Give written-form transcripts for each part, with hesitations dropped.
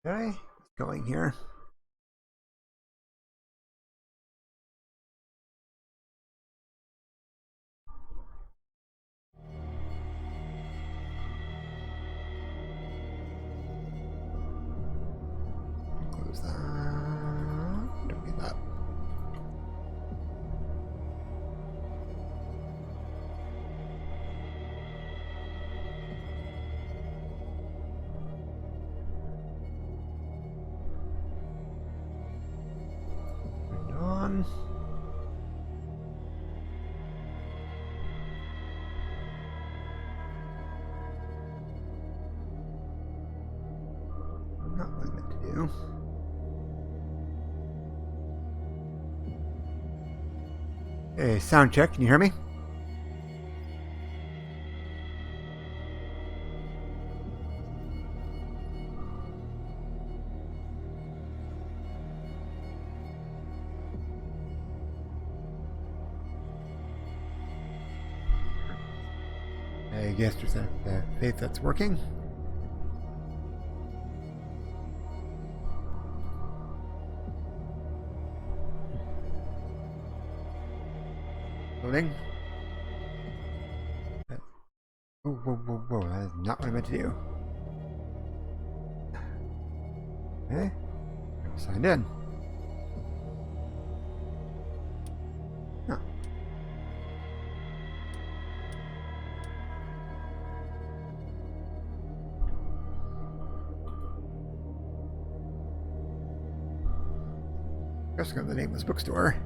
Okay, going here. Close that. Don't need that. Turned on. Not what I meant to do. Hey, sound check. Can you hear me? I guess there's a faith that's working. Loading. Whoa, whoa, whoa, whoa. That is not what I meant to do. Okay. I'm signed in. Huh. Just go to the nameless bookstore.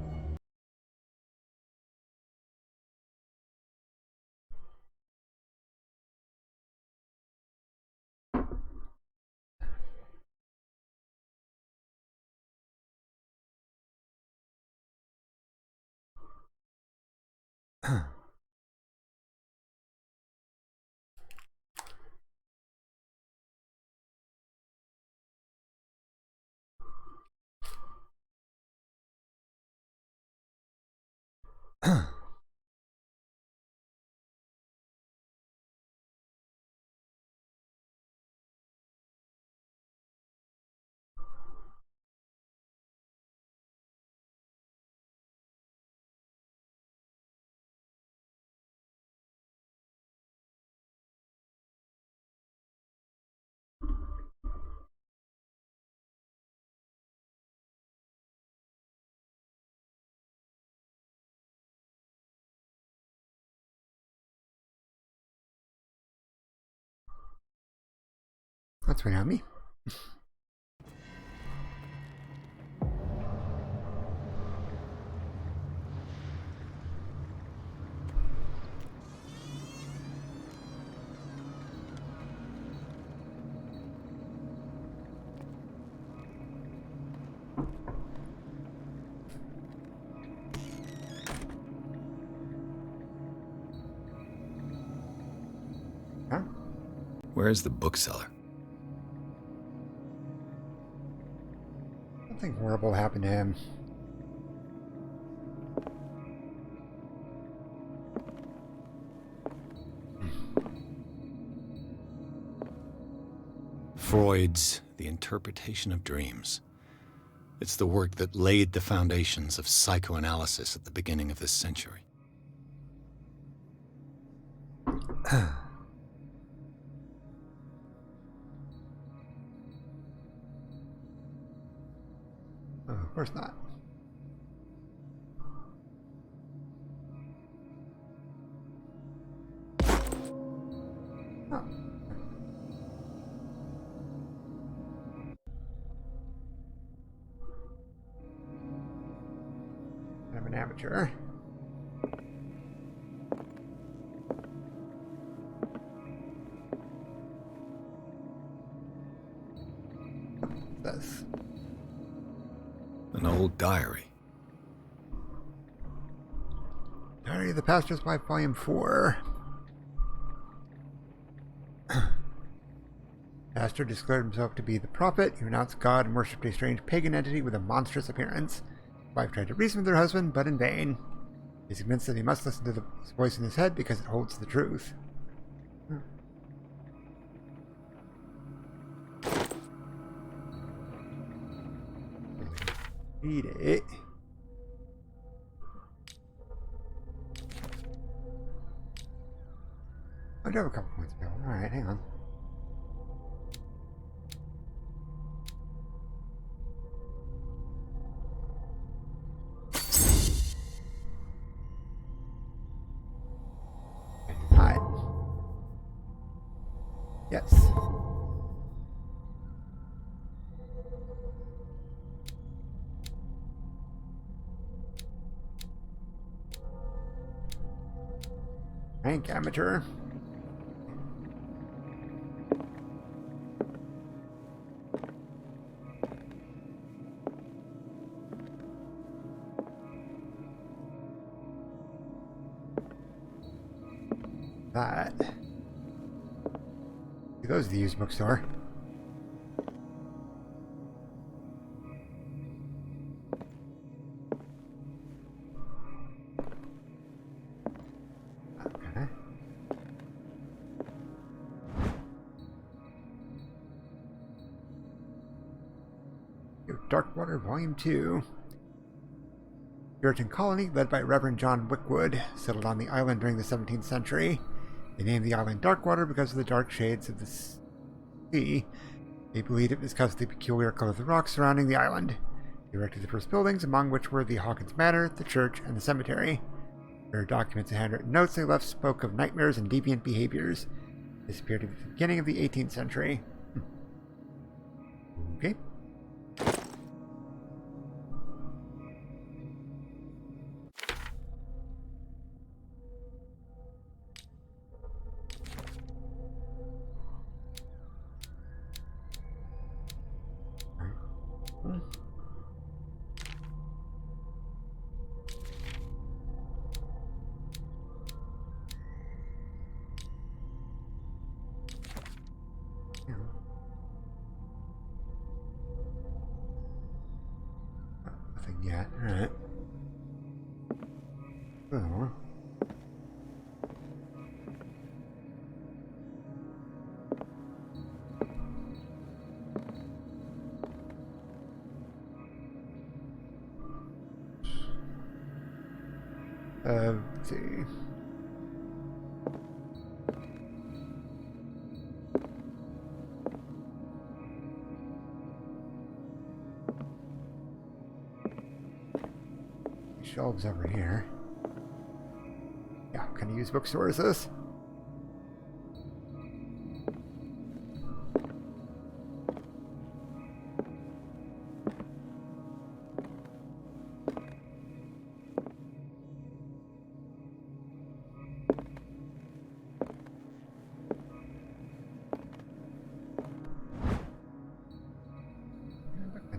That's right on me. Huh? Where's the bookseller? Something horrible happened to him. Freud's The Interpretation of Dreams. It's the work that laid the foundations of psychoanalysis at the beginning of this century. Oh, of course not. Oh. I'm an amateur. This. An old diary. Diary of the Pastor's Wife, Volume 4. Pastor declared himself to be the prophet. He renounced God and worshipped a strange pagan entity with a monstrous appearance. His wife tried to reason with her husband, but in vain. He's convinced that he must listen to the voice in his head because it holds the truth. Read it. I do have a couple points available. Alright, hang on. Hi. Yes. Rank amateur. That. Those are the used bookstore. Okay. Darkwater, Volume 2. Puritan colony, led by Reverend John Wickwood, settled on the island during the 17th century. They named the island Darkwater because of the dark shades of the sea. They believed it was because of the peculiar color of the rocks surrounding the island. They erected the first buildings, among which were the Hawkins Manor, the church, and the cemetery. There are documents and handwritten notes they left spoke of nightmares and deviant behaviors. This appeared at the beginning of the 18th century. Okay. Nothing yet. Alright. So. Let's see. Shelves over here. Yeah, what kind of used bookstore is this?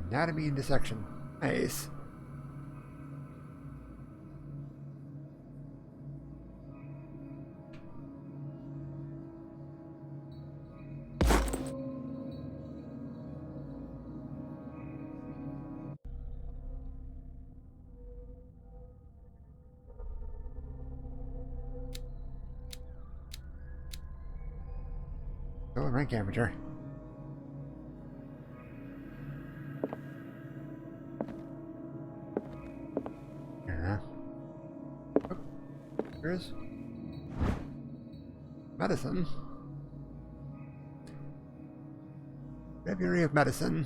Anatomy and dissection. Nice. Still a rank amateur. Yeah. Oh, there's medicine. Breviary of medicine.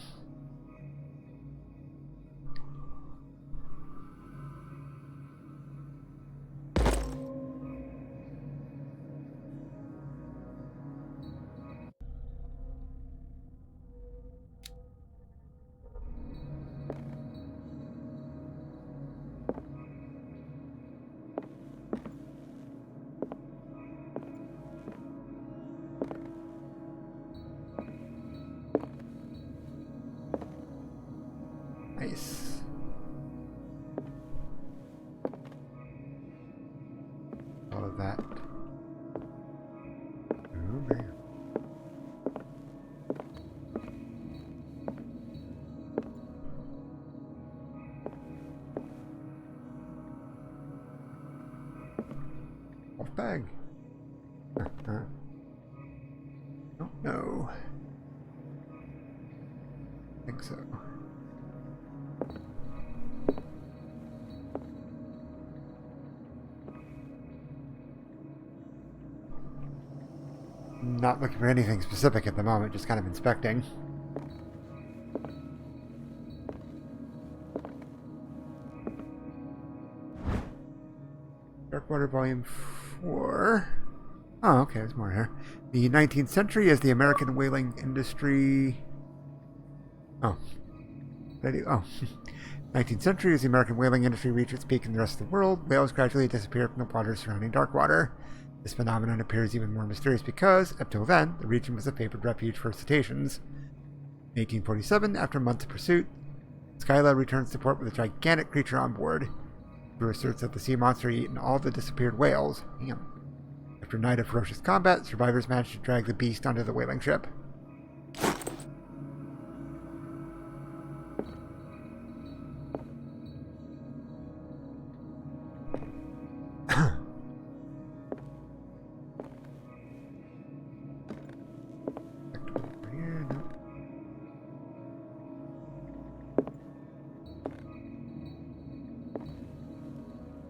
Nice. All of that. Oh, man. Off bag. Don't know. I think so. not looking for anything specific at the moment, just kind of inspecting. Darkwater Volume 4. Oh, okay, there's more here. The 19th century as the American whaling industry... Oh. 19th century as the American whaling industry reached its peak in the rest of the world, whales gradually disappeared from the waters surrounding Darkwater. This phenomenon appears even more mysterious because, up till then, the region was a favored refuge for cetaceans. In 1847, after months of pursuit, Skyla returns to port with a gigantic creature on board. Crew asserts that the sea monster had eaten all the disappeared whales. Damn. After a night of ferocious combat, survivors managed to drag the beast onto the whaling ship.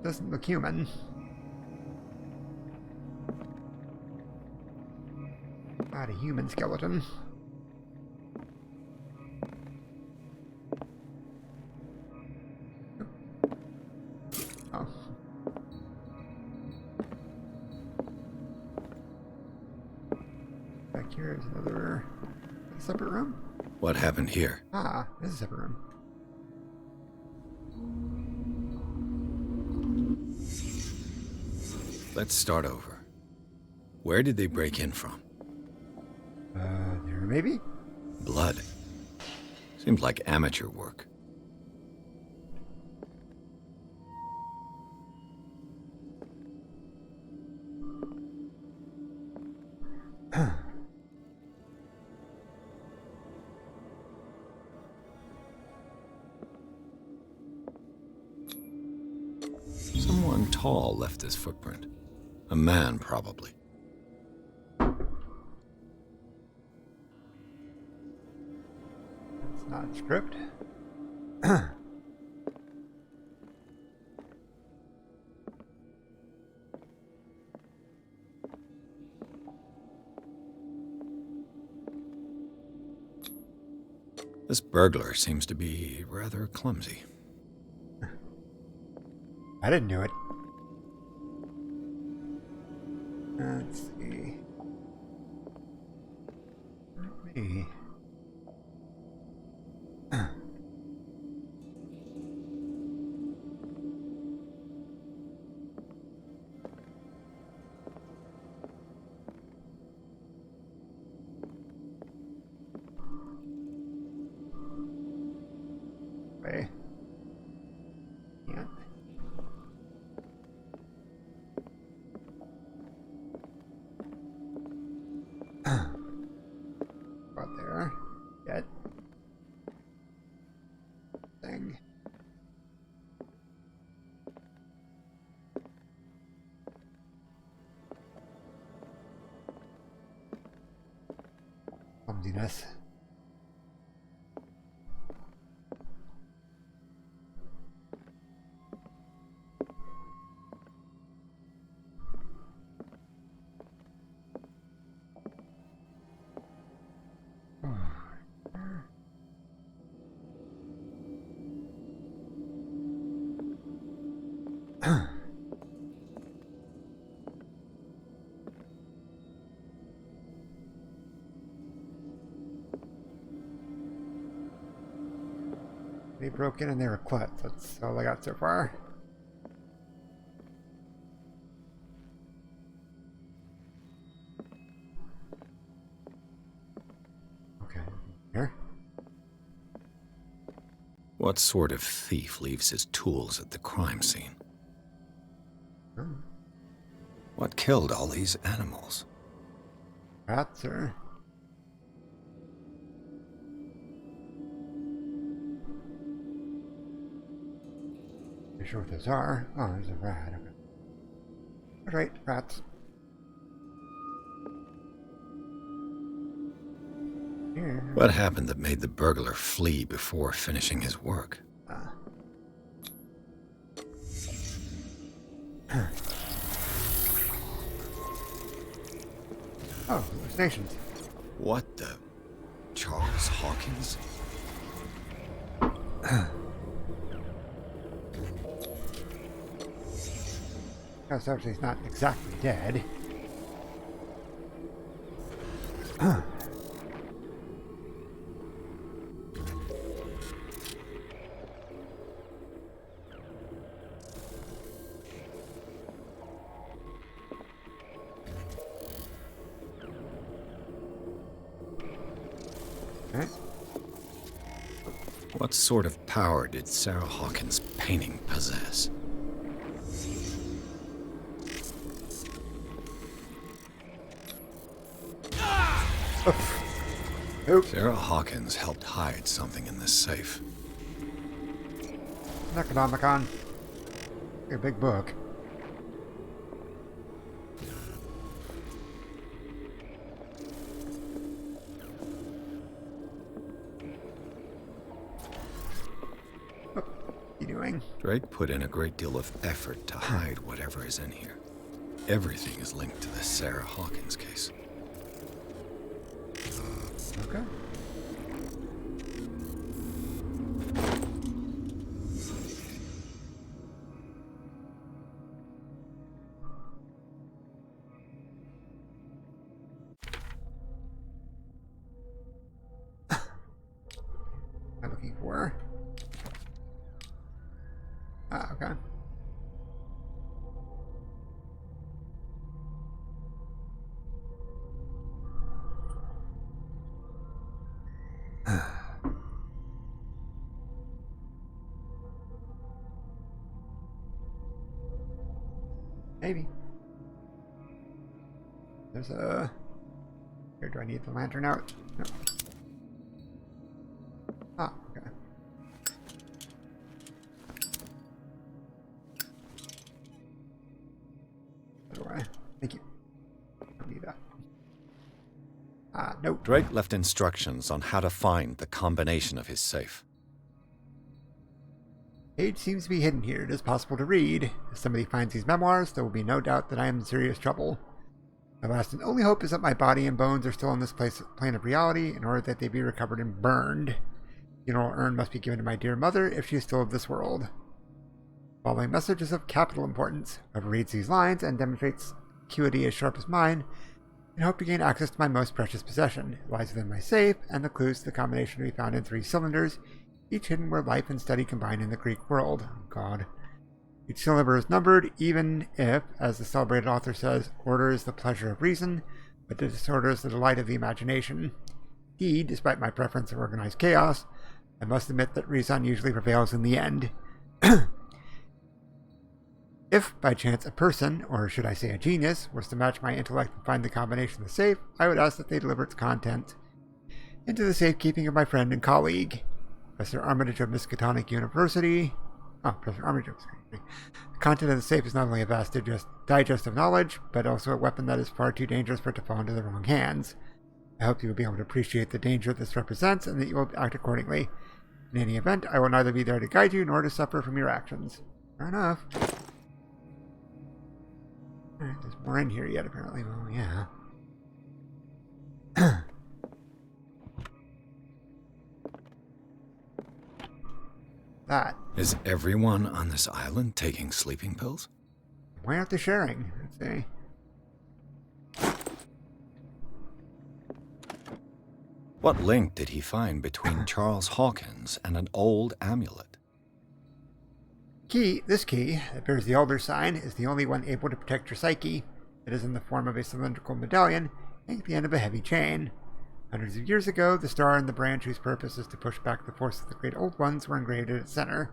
Doesn't look human. Not a human skeleton. Oh. Back here is another separate room. What happened here? Ah, this is a separate room. Let's start over. Where did they break in from? There maybe? Blood. Seems like amateur work. Someone tall left this footprint. A man, probably. It's not script. This burglar seems to be rather clumsy. I didn't do it. Let's see. Me. Wait. Can't. About there. Yet. Thing. Clumsiness. They broke in and they were clipped. That's all I got so far. Okay. Here. What sort of thief leaves his tools at the crime scene? Oh. What killed all these animals? Rats or... Not sure what those are. Oh, there's a rat. Okay. All right, rats. Here. What happened that made the burglar flee before finishing his work? Oh, hallucinations. What the? Charles Hawkins? No, so he's not exactly dead. Okay. What sort of power did Sarah Hawkins' painting possess? Oops. Sarah Hawkins helped hide something in this safe. Necronomicon. A big book. What are you doing? Drake put in a great deal of effort to hide whatever is in here. Everything is linked to the Sarah Hawkins case. Okay. I'm looking for. Ah, okay. Maybe. There's a... Here, do I need the lantern out? No. Ah, okay. How do I? Thank you. Don't need that. Ah, nope. Drake left instructions on how to find the combination of his safe. Page seems to be hidden here. It is possible to read. If somebody finds these memoirs, there will be no doubt that I am in serious trouble. My last and only hope is that my body and bones are still in this plane of reality in order that they be recovered and burned. Funeral urn must be given to my dear mother if she is still of this world. Following message is of capital importance. Whoever reads these lines and demonstrates acuity as sharp as mine can hope to gain access to my most precious possession. It lies within my safe, and the clues to the combination to be found in 3 cylinders, each hidden where life and study combine in the Greek world. Oh, God. Each cylinder is numbered, even if, as the celebrated author says, order is the pleasure of reason, but disorder is the delight of the imagination. Indeed, despite my preference for organized chaos, I must admit that reason usually prevails in the end. If, by chance, a person, or should I say a genius, was to match my intellect and find the combination of the safe, I would ask that they deliver its content into the safekeeping of my friend and colleague, Professor Armitage of Miskatonic University. Oh, Professor Armitage. The content of the safe is not only a vast digest of knowledge, but also a weapon that is far too dangerous for it to fall into the wrong hands. I hope you will be able to appreciate the danger this represents, and that you will act accordingly. In any event, I will neither be there to guide you, nor to suffer from your actions. Fair enough. Alright, there's more in here yet, apparently. Well, yeah. That. Is everyone on this island taking sleeping pills? Why aren't they sharing? Let's see. What link did he find between Charles Hawkins and an old amulet? This key, that bears the Elder sign, is the only one able to protect your psyche. It is in the form of a cylindrical medallion, hanging at the end of a heavy chain. Hundreds of years ago, the star and the branch whose purpose is to push back the force of the great old ones were engraved at its center.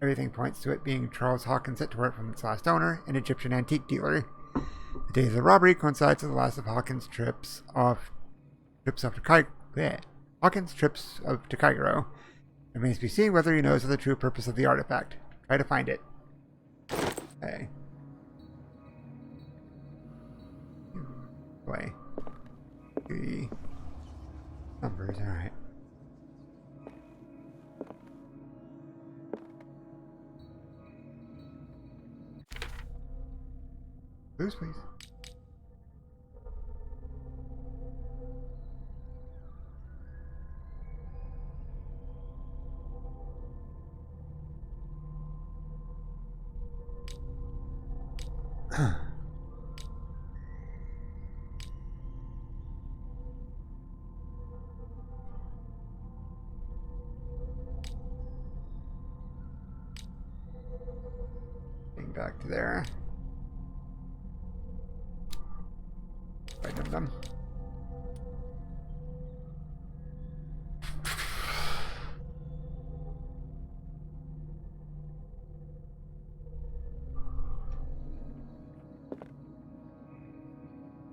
Everything points to it being Charles Hawkins sent to work from its last owner, an Egyptian antique dealer. The day of the robbery coincides with the last of Hawkins' trips to Cairo. It remains to be seen whether he knows of the true purpose of the artifact. Try to find it. Okay. Boy. The numbers, alright. Boost, please. Getting back to there. Right of them.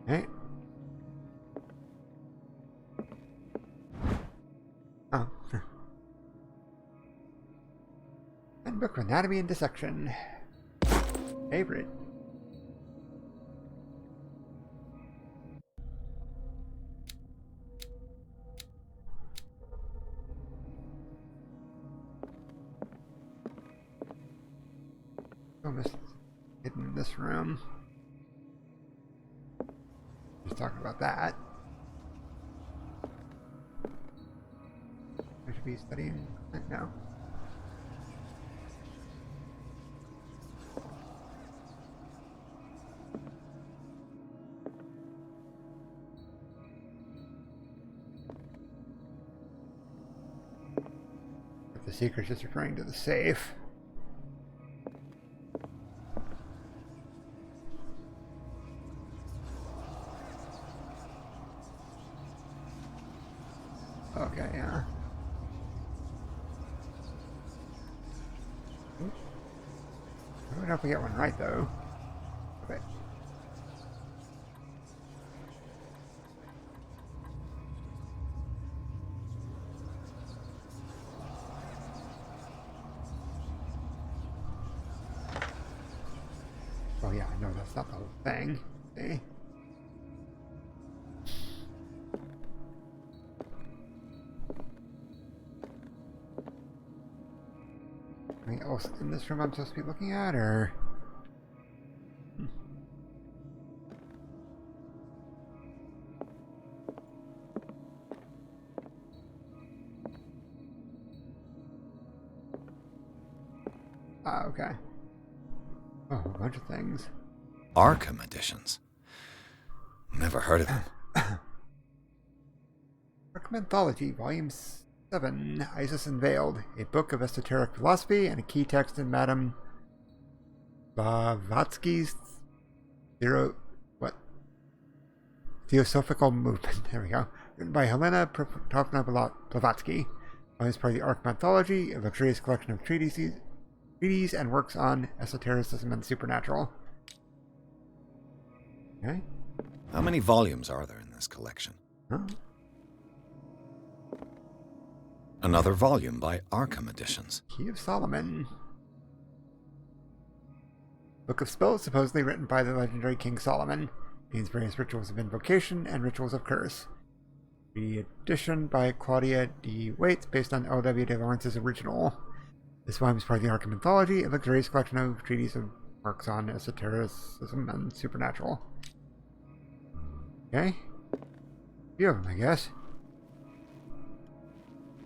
Okay. Oh. Handbook of Anatomy and Dissection. Favorite. Almost hidden in this room. Just talking about that. I should be studying. No. But the secret's just referring to the safe. Okay, yeah. I don't know if we get one right, though. Okay. Oh, yeah, I know that's not the whole thing. See? Anything else in this room I'm supposed to be looking at, or? Ah, okay. Oh, a bunch of things. Arkham editions. Never heard of them. Arkham Anthology, Volume 7, Isis Unveiled, a book of esoteric philosophy and a key text in Madame Blavatsky's Theosophical Movement. There we go. Written by Helena Protovna Blavatsky. As part of the Arkham Anthology, a luxurious collection of treatises and works on esotericism and the supernatural. Okay. How many volumes are there in this collection? Huh? Another volume by Arkham Editions. Key of Solomon. Book of Spells, supposedly written by the legendary King Solomon. Contains various rituals of invocation and rituals of curse. The edition by Claudia D. Waits, based on L.W. de Lawrence's original. This volume is part of the Arkham Anthology, a luxurious collection of treatises and works on esotericism and supernatural. Okay. A few of them, I guess.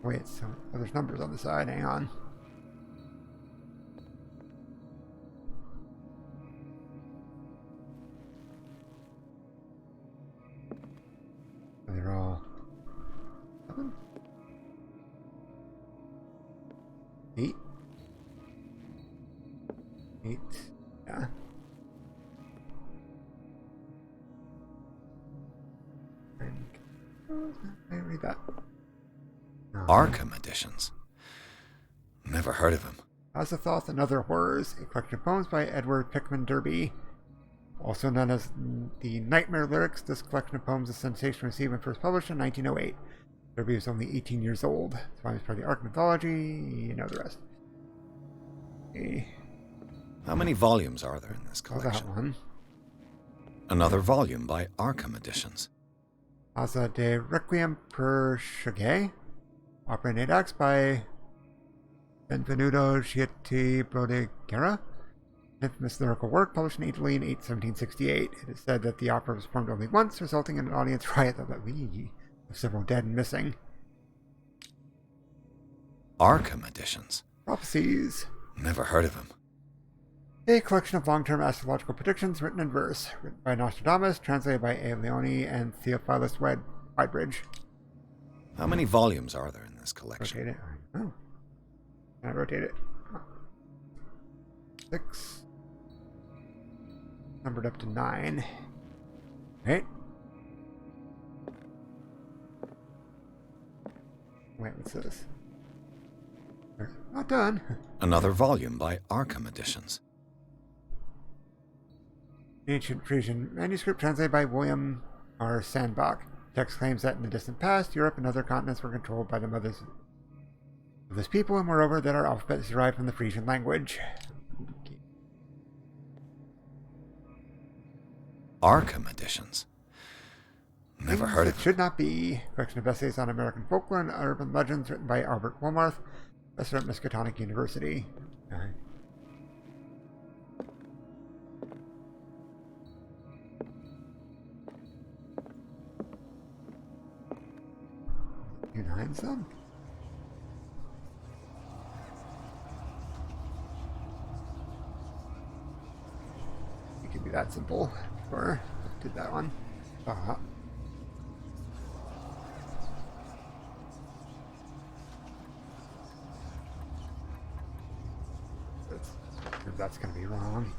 Wait, so there's numbers on the side. Hang on. They're all 7? 8? 8. Yeah. And I read that. No. Arkham Editions. Never heard of them. Azathoth and Other Horrors, a collection of poems by Edward Pickman Derby. Also known as the Nightmare Lyrics, this collection of poems is sensation received when first published in 1908. Derby was only 18 years old. This volume is part of the Arkham Anthology. You know the rest. Okay. How many volumes are there in this collection? That one. Another volume by Arkham Editions. Asa de Requiem per Shagay. Opera in 8 acts by Benvenuto Chieti Brodegera. An infamous lyrical work published in Italy in 1768. It is said that the opera was performed only once, resulting in an audience riot of several dead and missing. Arkham Editions. Prophecies. Never heard of them. A collection of long-term astrological predictions written in verse, written by Nostradamus, translated by A. Leone and Theophilus Widebridge. How many volumes are there in this collection? Rotate it. Oh. Can I rotate it? 6. Numbered up to 9. Right? Wait, what's this? Not done. Another volume by Arkham Editions. Ancient Frisian manuscript translated by William R. Sandbach. Text claims that in the distant past, Europe and other continents were controlled by the mothers of this people, and moreover, that our alphabet is derived from the Frisian language. Arkham Editions. Never heard of it. Should not be. Collection of essays on American folklore and urban legends written by Albert Wilmarth, professor at Miskatonic University. Okay. Nine some. It could be that simple. Or did that one. That's going to be wrong.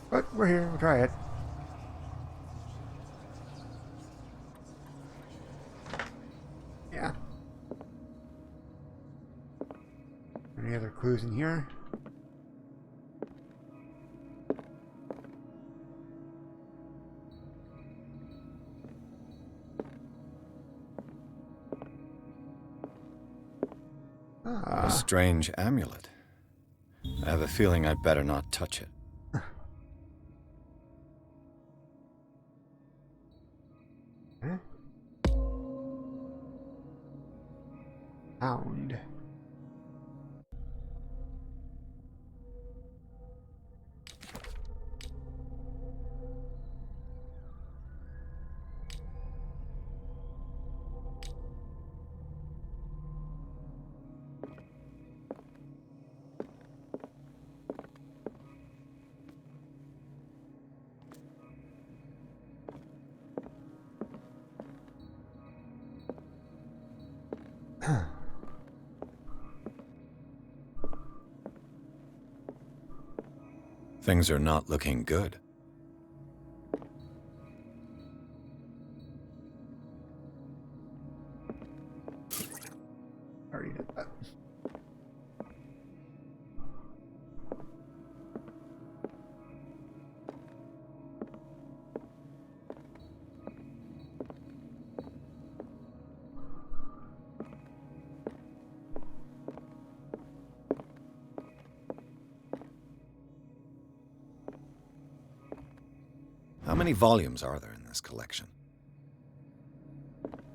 But we're here. We'll try it. Yeah. Any other clues in here? A strange amulet. I have a feeling I'd better not touch it. Hound. Things are not looking good. Already did that. How many volumes are there in this collection?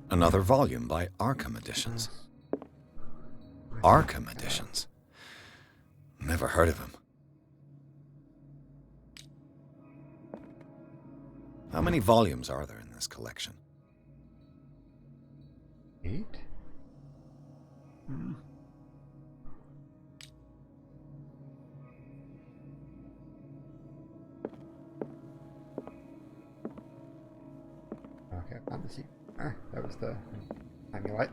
Another volume by Arkham Editions. Arkham Editions. Never heard of him. How many volumes are there in this collection? 8? Okay, found the secret. That was the amulet.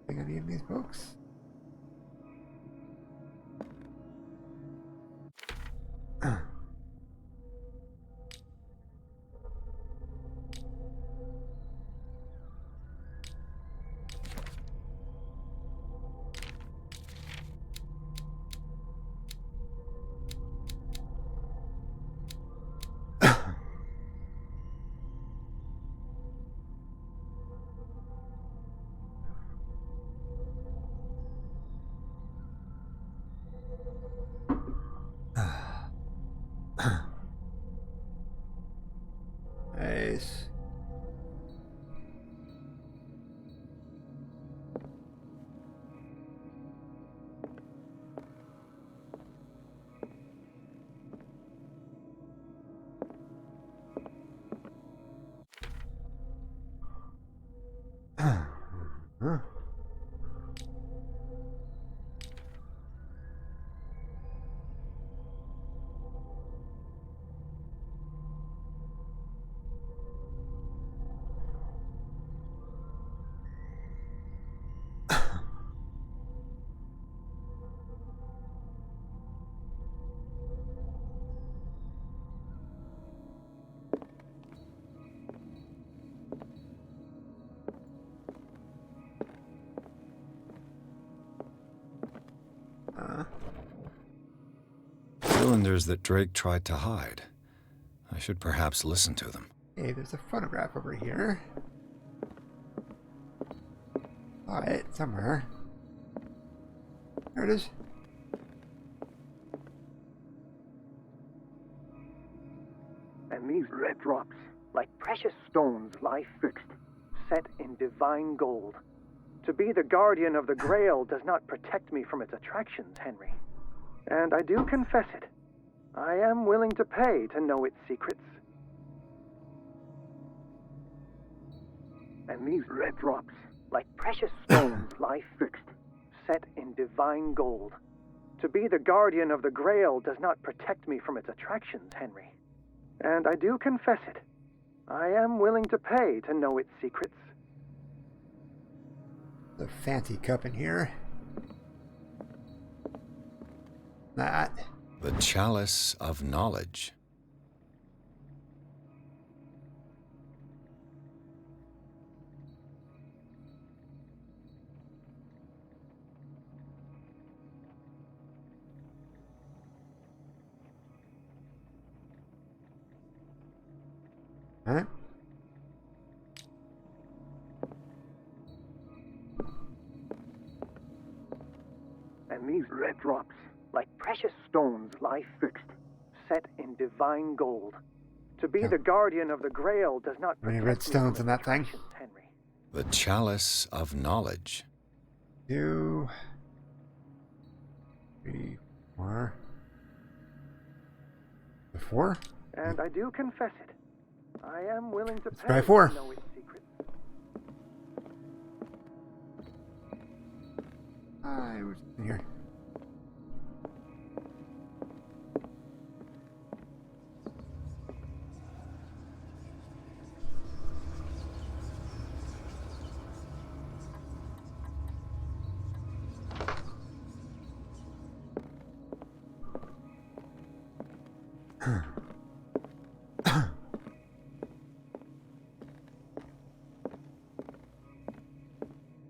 Think any of these books? Huh? Cylinders that Drake tried to hide. I should perhaps listen to them. Hey, there's a phonograph over here. Saw it somewhere. There it is. And these red drops, like precious stones, lie fixed, set in divine gold. To be the guardian of the Grail does not protect me from its attractions, Henry. And I do confess it. I am willing to pay to know its secrets. And these red drops, like precious stones, lie fixed, set in divine gold. To be the guardian of the Grail does not protect me from its attractions, Henry. And I do confess it. I am willing to pay to know its secrets. The fancy cup in here. That. The Chalice of Knowledge. Huh? And these red drops, like precious stones, lie fixed, set in divine gold. To be the guardian of the Grail does not How many protect red me stones from in that thing? attractions, Henry. The Chalice of Knowledge. 2, 3, 4. The 4? And I do confess it. I am willing to pay try 4. to know its secrets. I was in here.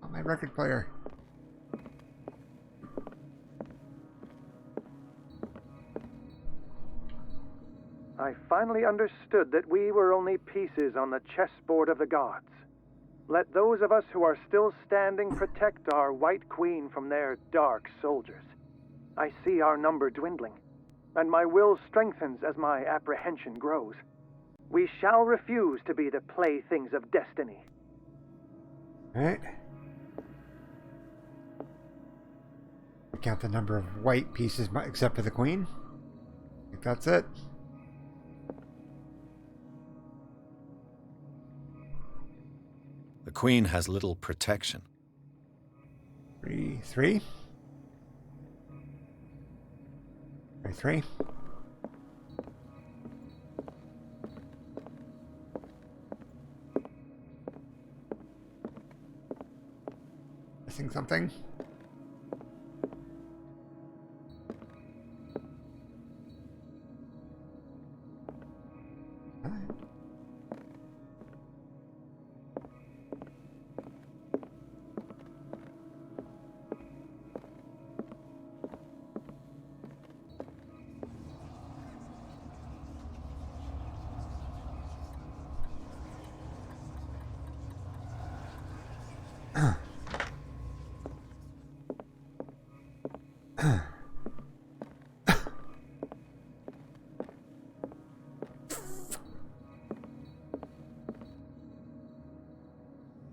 On my record player. I finally understood that we were only pieces on the chessboard of the gods. Let those of us who are still standing protect our White Queen from their dark soldiers. I see our number dwindling, and my will strengthens as my apprehension grows. We shall refuse to be the playthings of destiny. Alright. Count the number of white pieces except for the queen. I think that's it. The Queen has little protection. 3, 3. 3, 3. Missing something.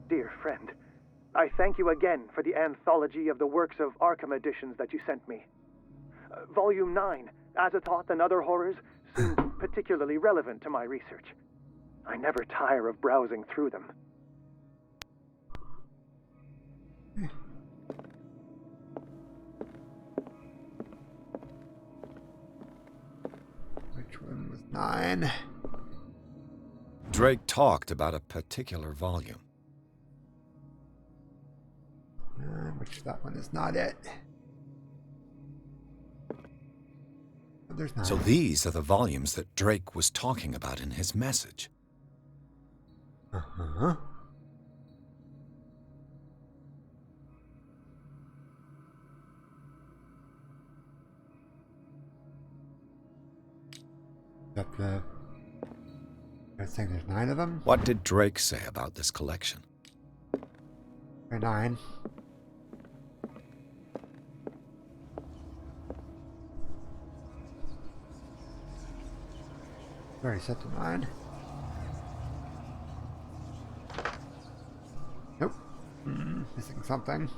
Dear friend, I thank you again for the anthology of the works of Arkham editions that you sent me. Volume 9, Azathoth and Other Horrors, seemed particularly relevant to my research. I never tire of browsing through them. 9. Drake talked about a particular volume. Which that one is not it. But there's 9. So these are the volumes that Drake was talking about in his message. Uh-huh. That the... I was saying there's 9 of them? What did Drake say about this collection? Or 9. Already set to 9. Nope. Missing something.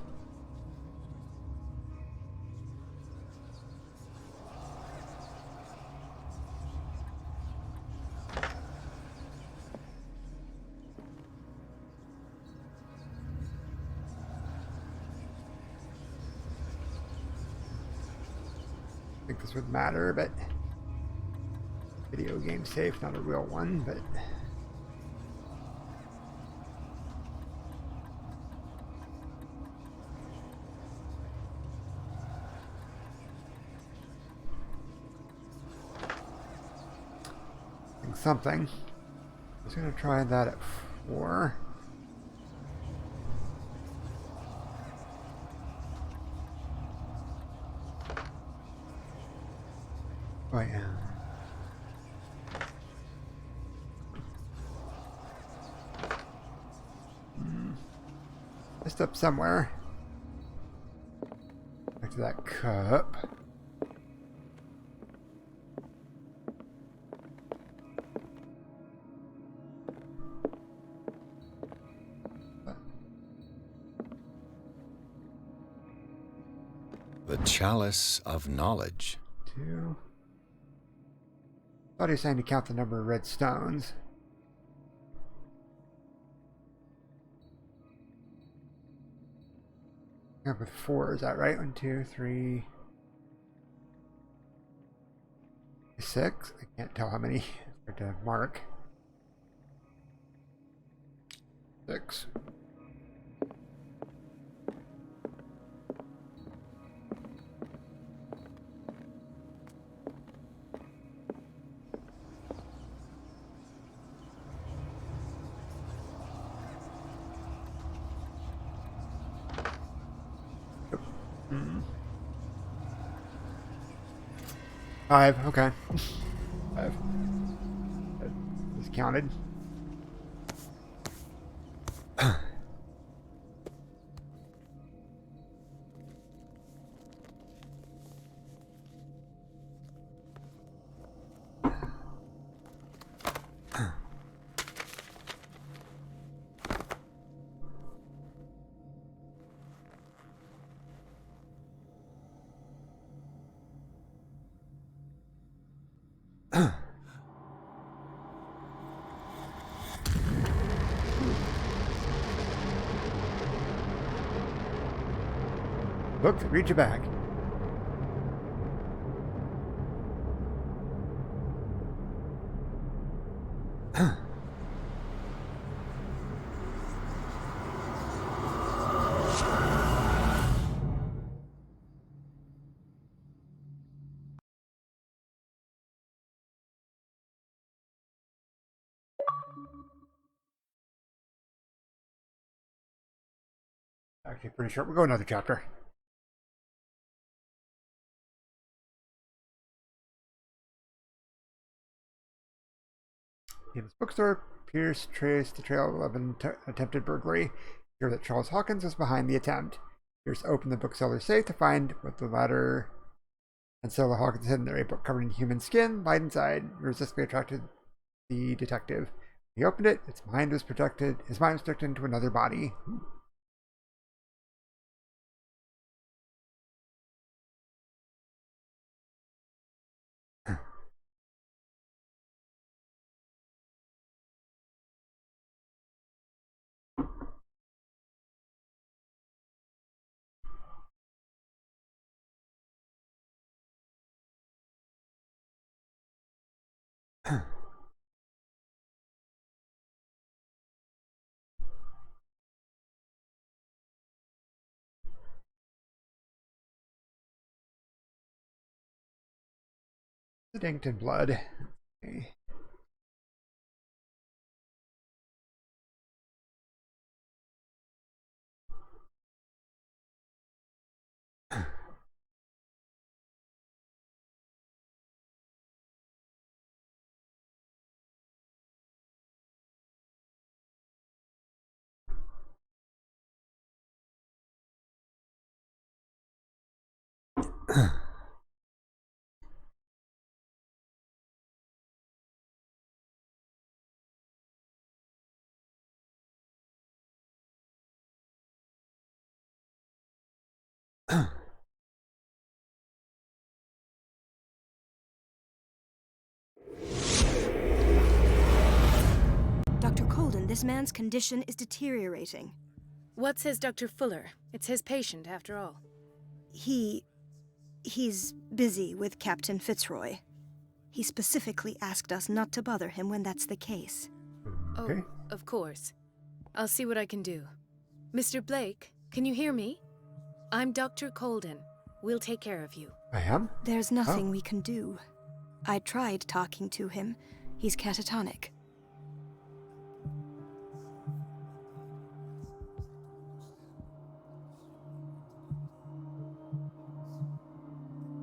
I think this would matter, but video game safe, not a real one, but something. I was gonna try that at 4. Oh yeah. Just up somewhere. Back to that cup. The Chalice of Knowledge. 2. Thought he was saying to count the number of red stones. Up with 4, is that right? 1, 2, 3, 6. I can't tell how many to mark. 6. Five, okay. 5. That is counted. Look, reach your back. Actually, pretty sure we'll go another chapter. In his bookstore, Pierce traced the trail of an attempted burglary. Here that Charles Hawkins was behind the attempt. Pierce opened the bookseller's safe to find what the latter and Stella Hawkins hid in there, a book covered in human skin, lied inside, irresistibly attracted the detective. When he opened it, his mind was projected into another body. Dinked blood. Okay. Dr. Colden, this man's condition is deteriorating. What says Dr. Fuller? It's his patient, after all. He's busy with Captain Fitzroy. He specifically asked us not to bother him when that's the case. Okay. Oh, of course. I'll see what I can do. Mr. Blake, can you hear me? I'm Dr. Colden. We'll take care of you. I am? There's nothing we can do. I tried talking to him. He's catatonic.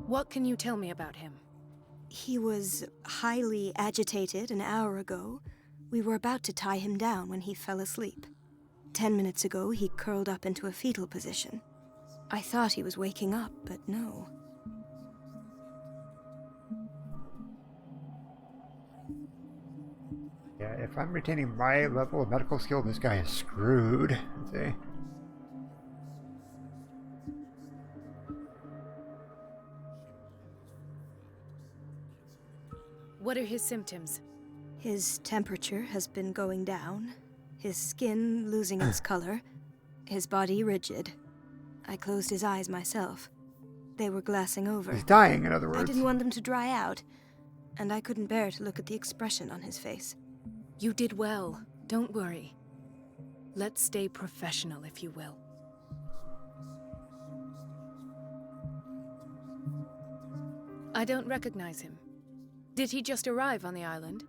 What can you tell me about him? He was highly agitated an hour ago. We were about to tie him down when he fell asleep. 10 minutes ago, he curled up into a fetal position. I thought he was waking up, but no. Yeah, if I'm retaining my level of medical skill, this guy is screwed. Let's see. What are his symptoms? His temperature has been going down, his skin losing its color, his body rigid. I closed his eyes myself. They were glassing over. He's dying, in other words. I didn't want them to dry out, and I couldn't bear to look at the expression on his face. You did well. Don't worry. Let's stay professional, if you will. I don't recognize him. Did he just arrive on the island?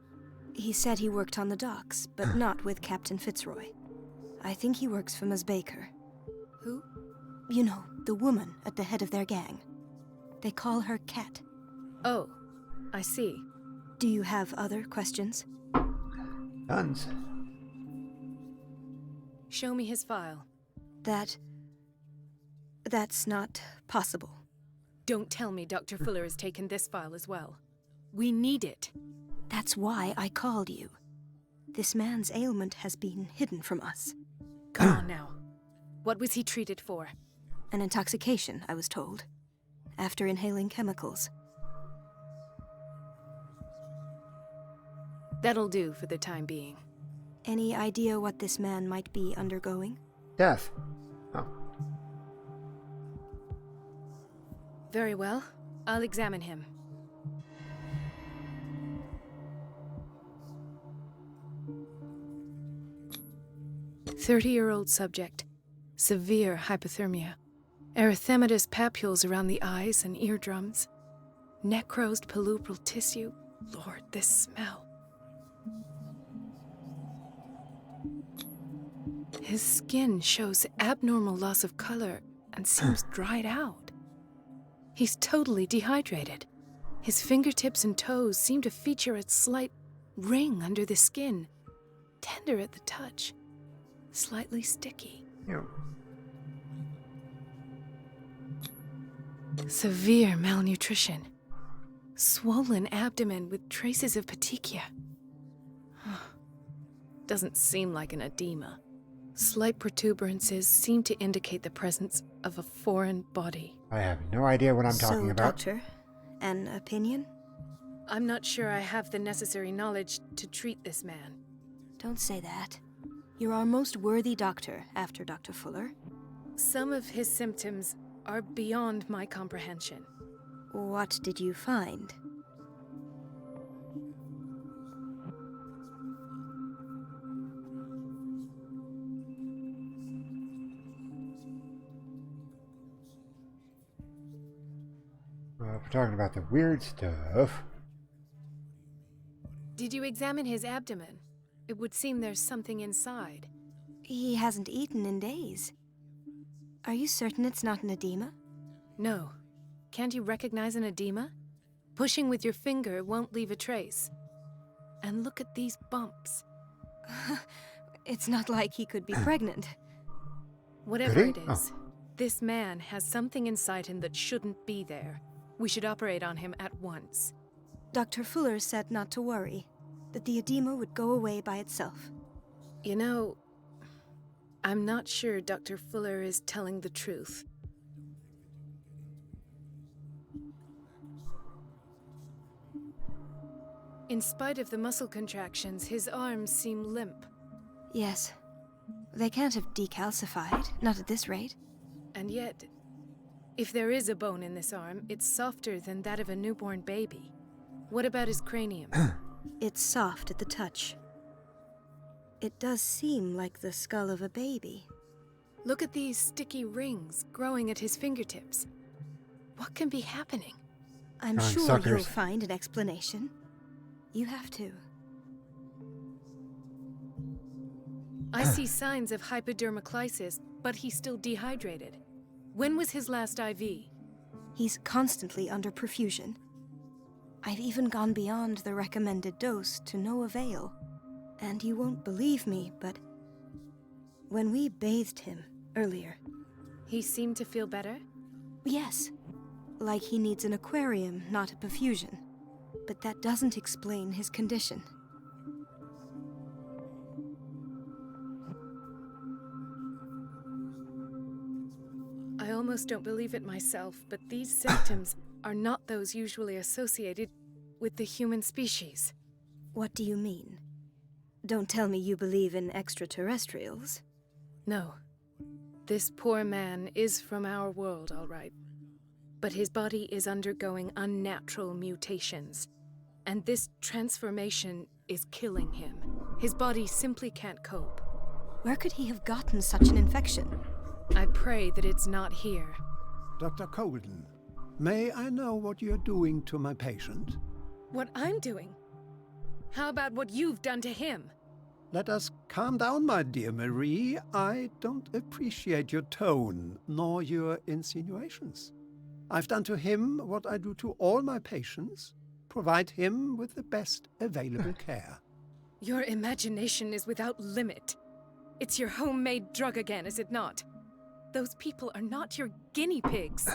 He said he worked on the docks, but not with Captain Fitzroy. I think he works for Ms. Baker. Who? You know, the woman at the head of their gang. They call her Cat. Oh, I see. Do you have other questions? Guns. Show me his file. That's not possible. Don't tell me Dr. Fuller has taken this file as well. We need it. That's why I called you. This man's ailment has been hidden from us. Come on now. What was he treated for? An intoxication, I was told. After inhaling chemicals. That'll do for the time being. Any idea what this man might be undergoing? Death. Oh. Very well. I'll examine him. "30-year-old subject. Severe hypothermia. Erythematous papules around the eyes and eardrums. Necrosed palpebral tissue. Lord, this smell. His skin shows abnormal loss of color and seems dried out. He's totally dehydrated. His fingertips and toes seem to feature a slight ring under the skin. Tender at the touch. Slightly sticky. Ew. Severe malnutrition. Swollen abdomen with traces of petechia. Doesn't seem like an edema. Slight protuberances seem to indicate the presence of a foreign body. I have no idea what I'm talking So, about. Doctor, an opinion? I'm not sure I have the necessary knowledge to treat this man. Don't say that. You're our most worthy doctor after Dr. Fuller. Some of his symptoms are beyond my comprehension. What did you find? If we're talking about the weird stuff. Did you examine his abdomen? It would seem there's something inside. He hasn't eaten in days. Are you certain it's not an edema? No. Can't you recognize an edema? Pushing with your finger won't leave a trace. And look at these bumps. It's not like he could be pregnant. Whatever Could it he? is, this man has something inside him that shouldn't be there. We should operate on him at once. Dr. Fuller said not to worry, that the edema would go away by itself. You know, I'm not sure Dr. Fuller is telling the truth. In spite of the muscle contractions, his arms seem limp. Yes. They can't have decalcified, not at this rate. And yet, if there is a bone in this arm, it's softer than that of a newborn baby. What about his cranium? It's soft at the touch. It does seem like the skull of a baby. Look at these sticky rings growing at his fingertips. What can be happening? I'm Drawing sure suckers. you'll find an explanation. You have to. I see signs of hypodermoclysis, but he's still dehydrated. When was his last IV? He's constantly under perfusion. I've even gone beyond the recommended dose to no avail. And you won't believe me, but when we bathed him earlier, He seemed to feel better? yes, like he needs an aquarium, not a perfusion. But that doesn't explain his condition. I almost don't believe it myself, but these symptoms are not those usually associated with the human species. What do you mean? Don't tell me you believe in extraterrestrials. No. This poor man is from our world, all right. But his body is undergoing unnatural mutations. And this transformation is killing him. His body simply can't cope. Where could he have gotten such an infection? I pray that it's not here. Dr. Colden, may I know what you're doing to my patient? What I'm doing? How about what you've done to him? Let us calm down, my dear Marie. I don't appreciate your tone, nor your insinuations. I've done to him what I do to all my patients. Provide him with the best available care. Your imagination is without limit. It's your homemade drug again, is it not? Those people are not your guinea pigs.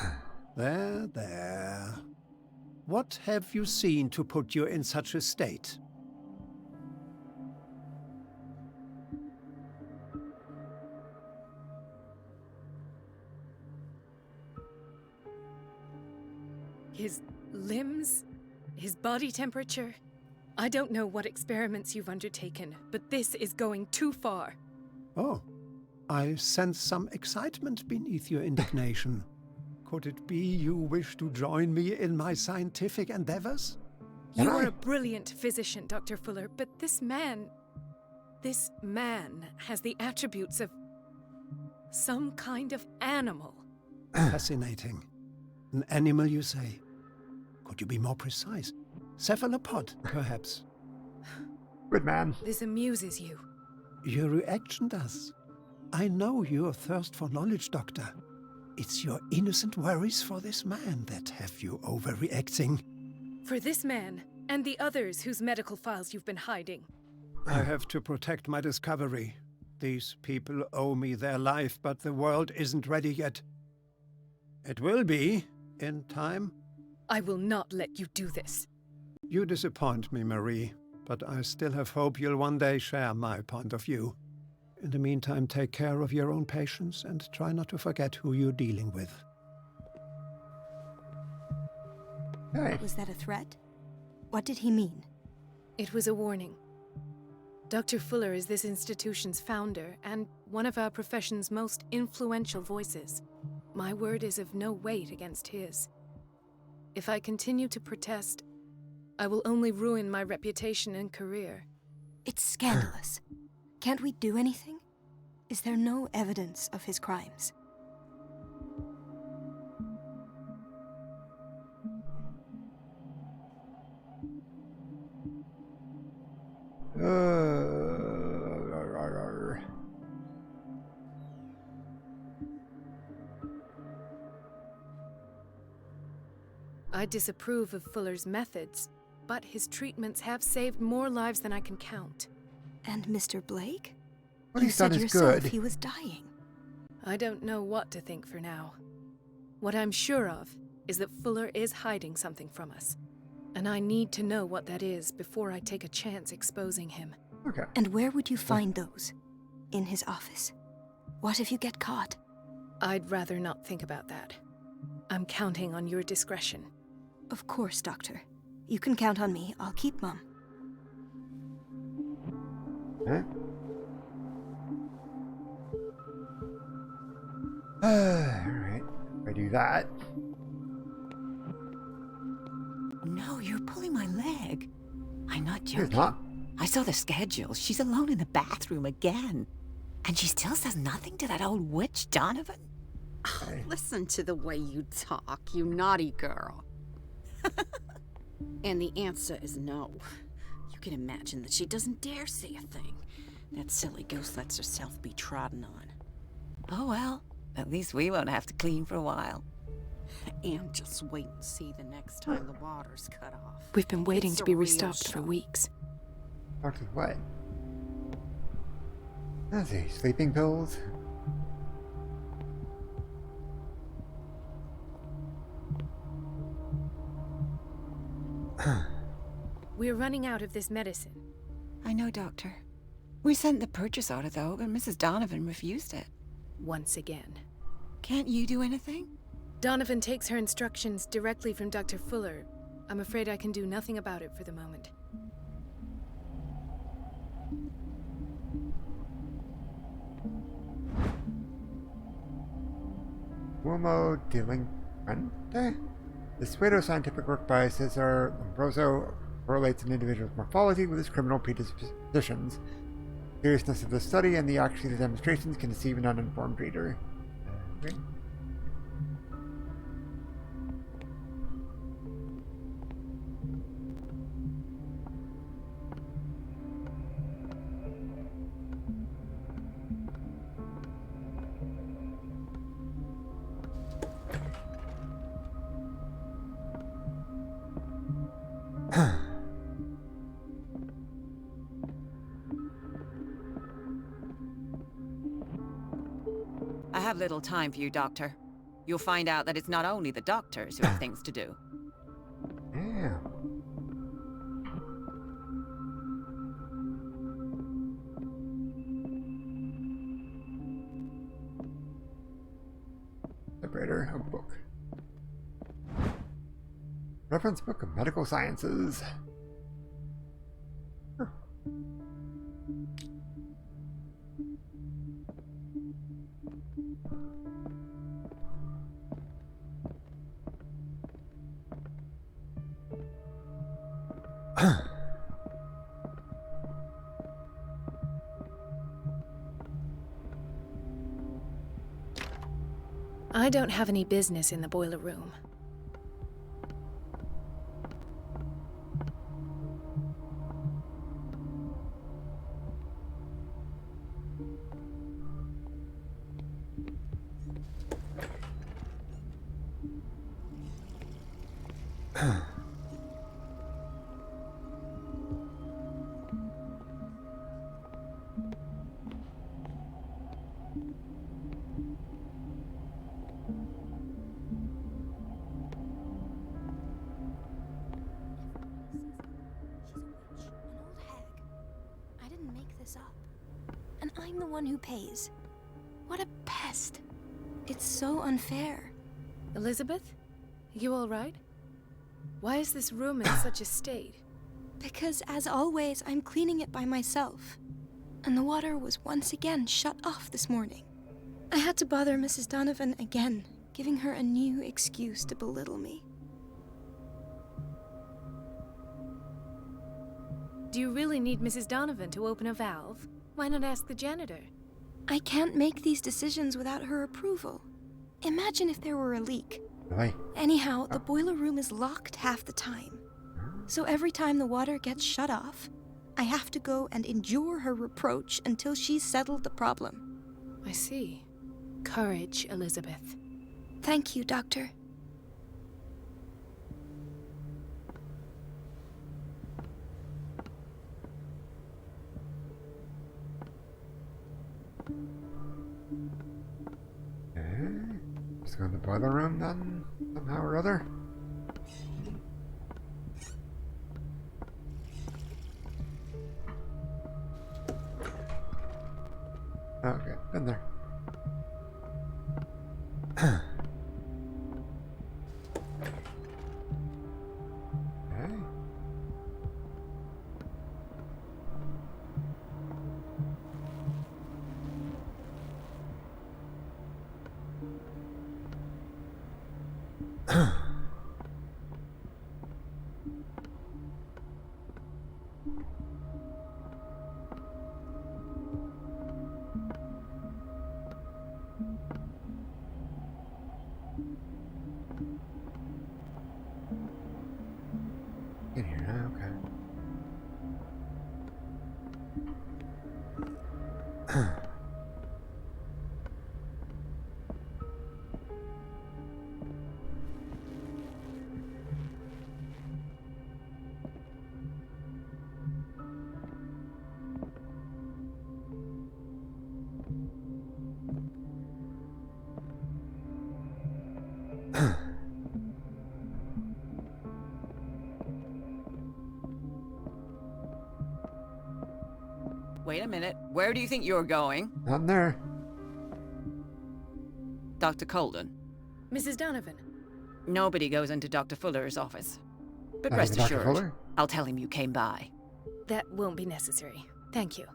There, there. What have you seen to put you in such a state? His limbs? His body temperature? I don't know what experiments you've undertaken, but this is going too far. Oh, I sense some excitement beneath your indignation. Could it be you wish to join me in my scientific endeavors? You Am are I? a brilliant physician, Dr. Fuller, but this man has the attributes of some kind of animal. Fascinating. An animal, you say? Could you be more precise? Cephalopod, perhaps? Good man. This amuses you. Your reaction does. I know your thirst for knowledge, Doctor. It's your innocent worries for this man that have you overreacting. For this man, and the others whose medical files you've been hiding. I have to protect my discovery. These people owe me their life, but the world isn't ready yet. It will be, in time. I will not let you do this. You disappoint me, Marie, but I still have hope you'll one day share my point of view. In the meantime, take care of your own patients and try not to forget who you're dealing with. Hey. Was that a threat? What did he mean? It was a warning. Dr. Fuller is this institution's founder and one of our profession's most influential voices. My word is of no weight against his. If I continue to protest, I will only ruin my reputation and career. It's scandalous. Can't we do anything? Is there no evidence of his crimes? I disapprove of Fuller's methods, but his treatments have saved more lives than I can count. And Mr. Blake? What You he's done said is yourself good. he was dying. I don't know what to think for now. What I'm sure of is that Fuller is hiding something from us. And I need to know what that is before I take a chance exposing him. Okay. And where would you find those? In his office. What if you get caught? I'd rather not think about that. I'm counting on your discretion. Of course, Doctor. You can count on me. I'll keep Mum. Huh? Alright. If I do that. No, you're pulling my leg. I'm not It's joking. not. I saw the schedule. She's alone in the bathroom again. And she still says nothing to that old witch, Donovan. Okay. Listen to the way you talk, you naughty girl. And the answer is no. You can imagine that she doesn't dare say a thing. That silly ghost lets herself be trodden on. Oh well, at least we won't have to clean for a while. And just wait and see the next time the water's cut off. We've been waiting It's to a be real restocked for show. weeks. Doctor what? Let's see. Sleeping pills. We're running out of this medicine. I know, Doctor. We sent the purchase order, though, but Mrs. Donovan refused it. Once again. Can't you do anything? Donovan takes her instructions directly from Dr. Fuller. I'm afraid I can do nothing about it for the moment. Uomo delinquente? The pseudoscientific work by Cesar Lombroso correlates an individual's morphology with his criminal predispositions. The seriousness of the study and the accuracy of the demonstrations can deceive an uninformed reader. Okay. I have little time for you, Doctor. You'll find out that it's not only the doctors who have things to do. Yeah. Separator of book. Reference book of medical sciences. Huh. I don't have any business in the boiler room. She's an old hag. I didn't make this up. And I'm the one who pays. What a pest. It's so unfair. Elizabeth? You all right? Why is this room in such a state? Because, as always, I'm cleaning it by myself. And the water was once again shut off this morning. I had to bother Mrs. Donovan again, giving her a new excuse to belittle me. Do you really need Mrs. Donovan to open a valve? Why not ask the janitor? I can't make these decisions without her approval. Imagine if there were a leak. Really? Anyhow, the boiler room is locked half the time. So every time the water gets shut off, I have to go and endure her reproach until she's settled the problem. I see. Courage, Elizabeth. Thank you, Doctor. Let's go in the boiler room then, somehow or other. Okay, been there. Okay. In here, okay. Wait a minute. Where do you think you're going? Not in there. Dr. Colden. Mrs. Donovan. Nobody goes into Dr. Fuller's office. But Not rest even Dr. assured, Fuller? I'll tell him you came by. That won't be necessary. Thank you.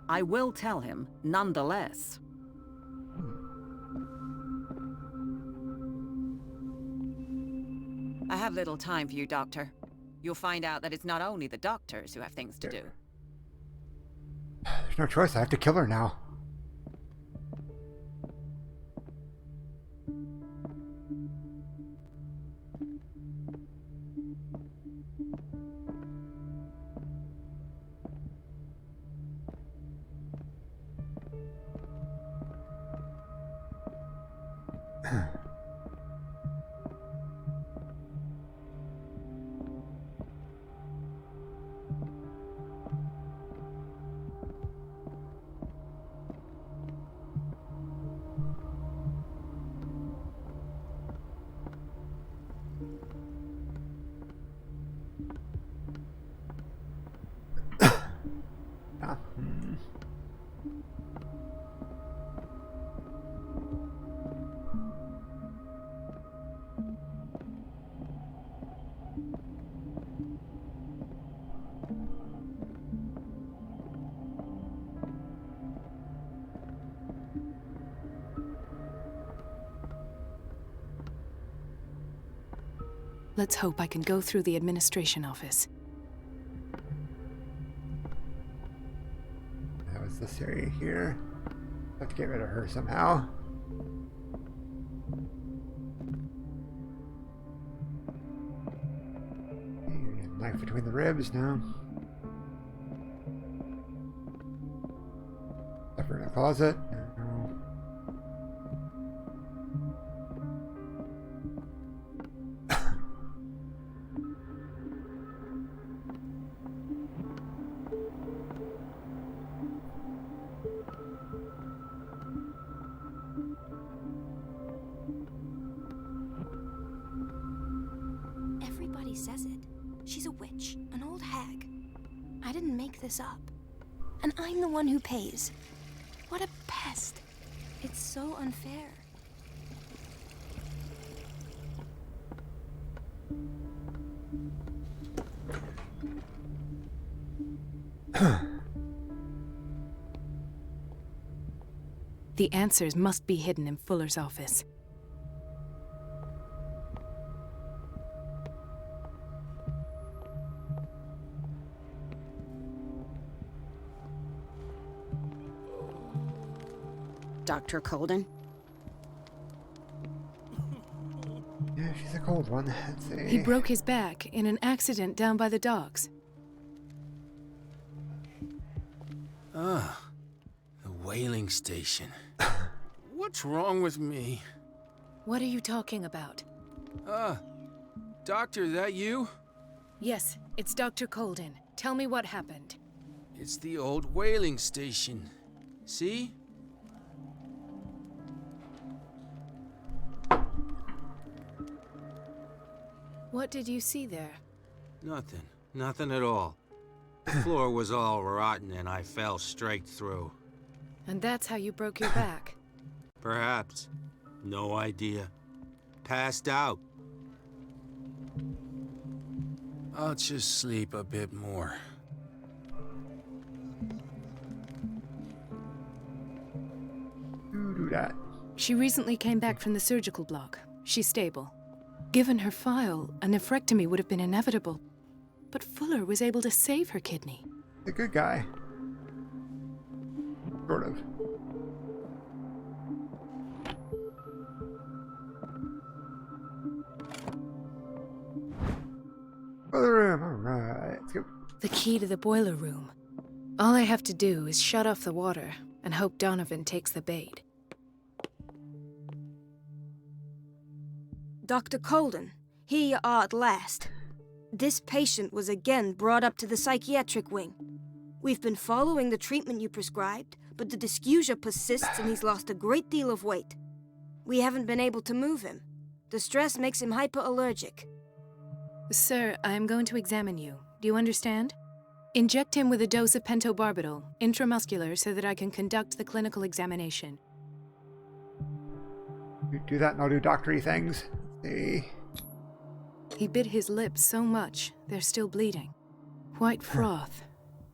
I will tell him, nonetheless. I have little time for you, Doctor. You'll find out that it's not only the doctors who have things to do. There's no choice. I have to kill her now. Let's hope I can go through the administration office. That was this area here. Have to get rid of her somehow. Knife between the ribs now. Stuff her in a closet. No. Everybody says it. She's a witch, an old hag. I didn't make this up. And I'm the one who pays. What a pest. It's so unfair. The answers must be hidden in Fuller's office. Dr. Colden? Yeah, she's a cold one. Let's see. He broke his back in an accident down by the docks. Ah, the whaling station. What's wrong with me? What are you talking about? Doctor, that you? Yes, it's Dr. Colden. Tell me what happened. It's the old whaling station. See? What did you see there? Nothing. Nothing at all. The floor was all rotten and I fell straight through. And that's how you broke your back? Perhaps. No idea. Passed out. I'll just sleep a bit more. Do that. She recently came back from the surgical block. She's stable. Given her file, a nephrectomy would have been inevitable. But Fuller was able to save her kidney. The good guy. Sort of. Other room. Alright, let's go. The key to the boiler room. All I have to do is shut off the water and hope Donovan takes the bait. Dr. Colden, here you are at last. This patient was again brought up to the psychiatric wing. We've been following the treatment you prescribed, but the dysgeusia persists and he's lost a great deal of weight. We haven't been able to move him. The stress makes him hyperallergic. Sir, I am going to examine you. Do you understand? Inject him with a dose of pentobarbital, intramuscular, so that I can conduct the clinical examination. You do that and I'll do doctory things. Let's see. He bit his lips so much, they're still bleeding. White froth,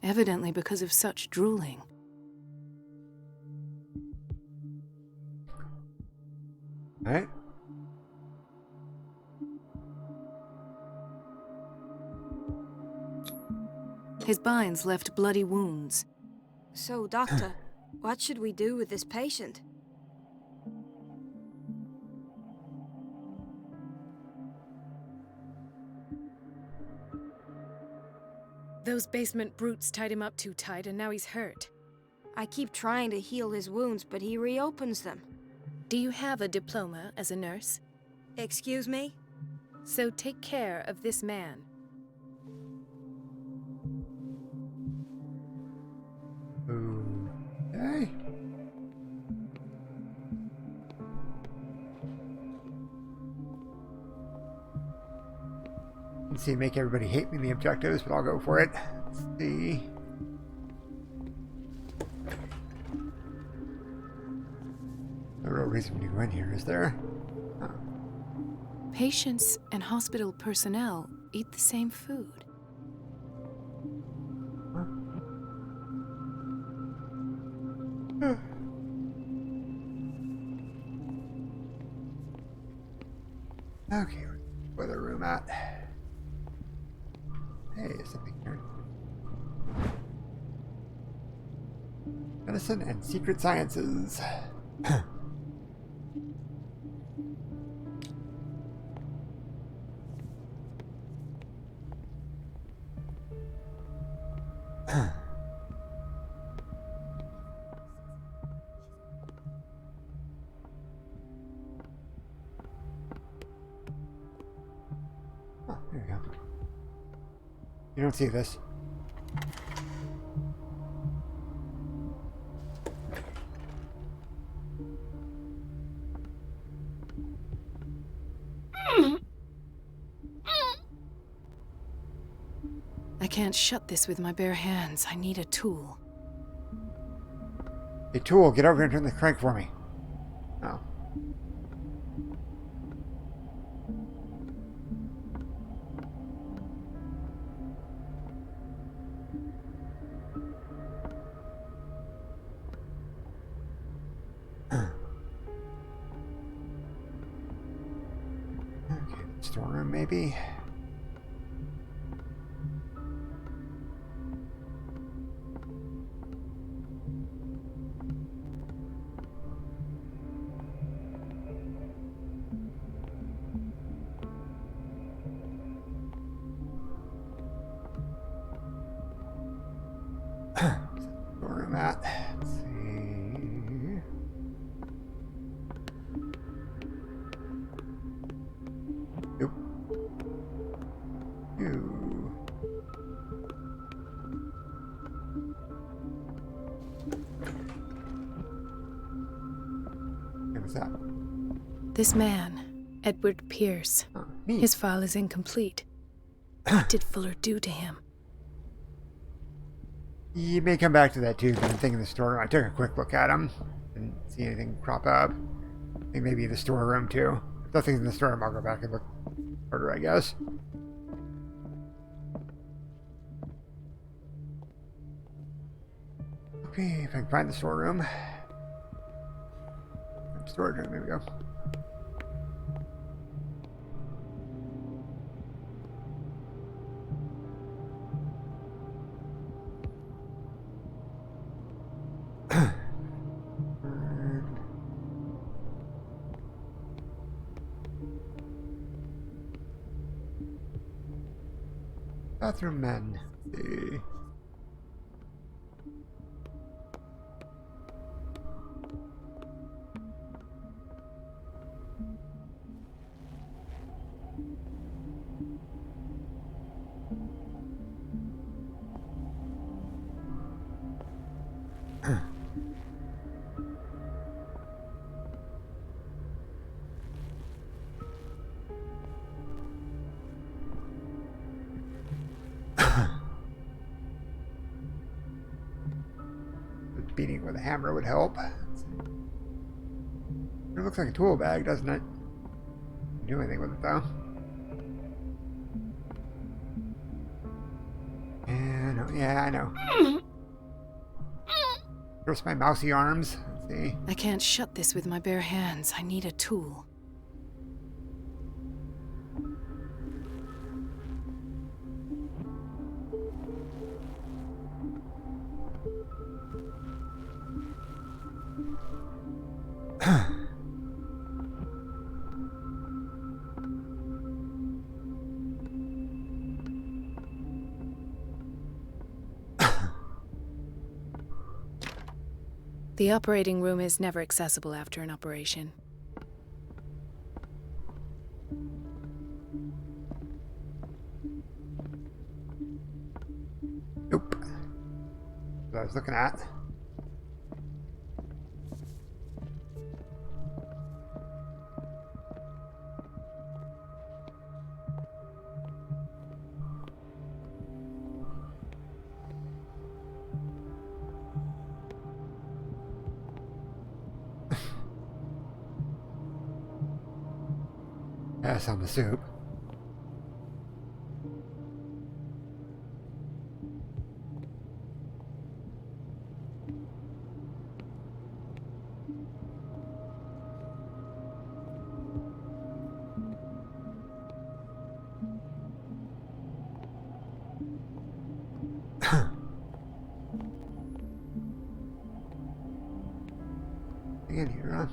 evidently because of such drooling. Alright. His binds left bloody wounds. So, doctor, what should we do with this patient? Those basement brutes tied him up too tight and now he's hurt. I keep trying to heal his wounds, but he reopens them. Do you have a diploma as a nurse? Excuse me? So take care of this man. Okay. Let's see, make everybody hate me in the objectives, but I'll go for it. Let's see. No real reason to go in here, is there? Oh. Patients and hospital personnel eat the same food. Okay, where's the room at? Hey, something here. Medicine and secret sciences. Oh, there we go. You don't see this. I can't shut this with my bare hands. I need a tool. Hey, tool, get over here and turn the crank for me. Oh. Okay, storeroom maybe. Storeroom at. Let's see. Nope. You. What was that? This man, Edward Pierce. Me. His file is incomplete. What did Fuller do to him? You may come back to that too, but I'm thinking the storeroom. I took a quick look at him. Didn't see anything crop up. I think maybe the storeroom too. If nothing's in the storeroom, I'll go back and look harder, I guess. Okay, if I can find the storeroom. Storage room, there we go. Bathroom men. Let's see. Beating with a hammer would help. It looks like a tool bag, doesn't it? Can't do anything with it though. Yeah, I know. Just my mousy arms. Let's see. I can't shut this with my bare hands. I need a tool. The operating room is never accessible after an operation. Nope. What I was looking at. Pass on the soup. In here, huh?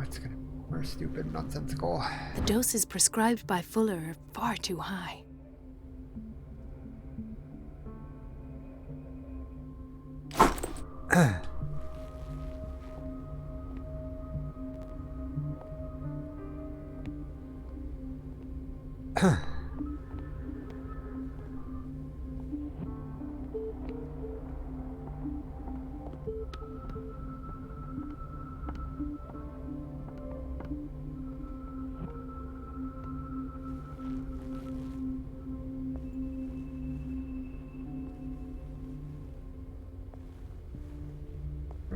It's gonna be more stupid, nonsensical. The doses prescribed by Fuller are far too high.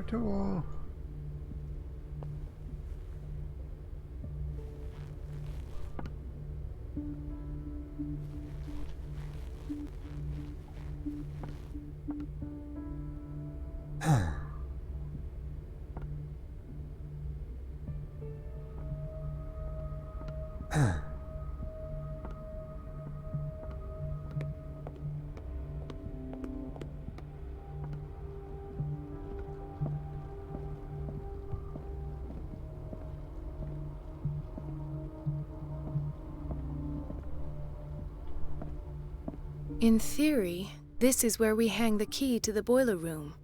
Tool. In theory, this is where we hang the key to the boiler room.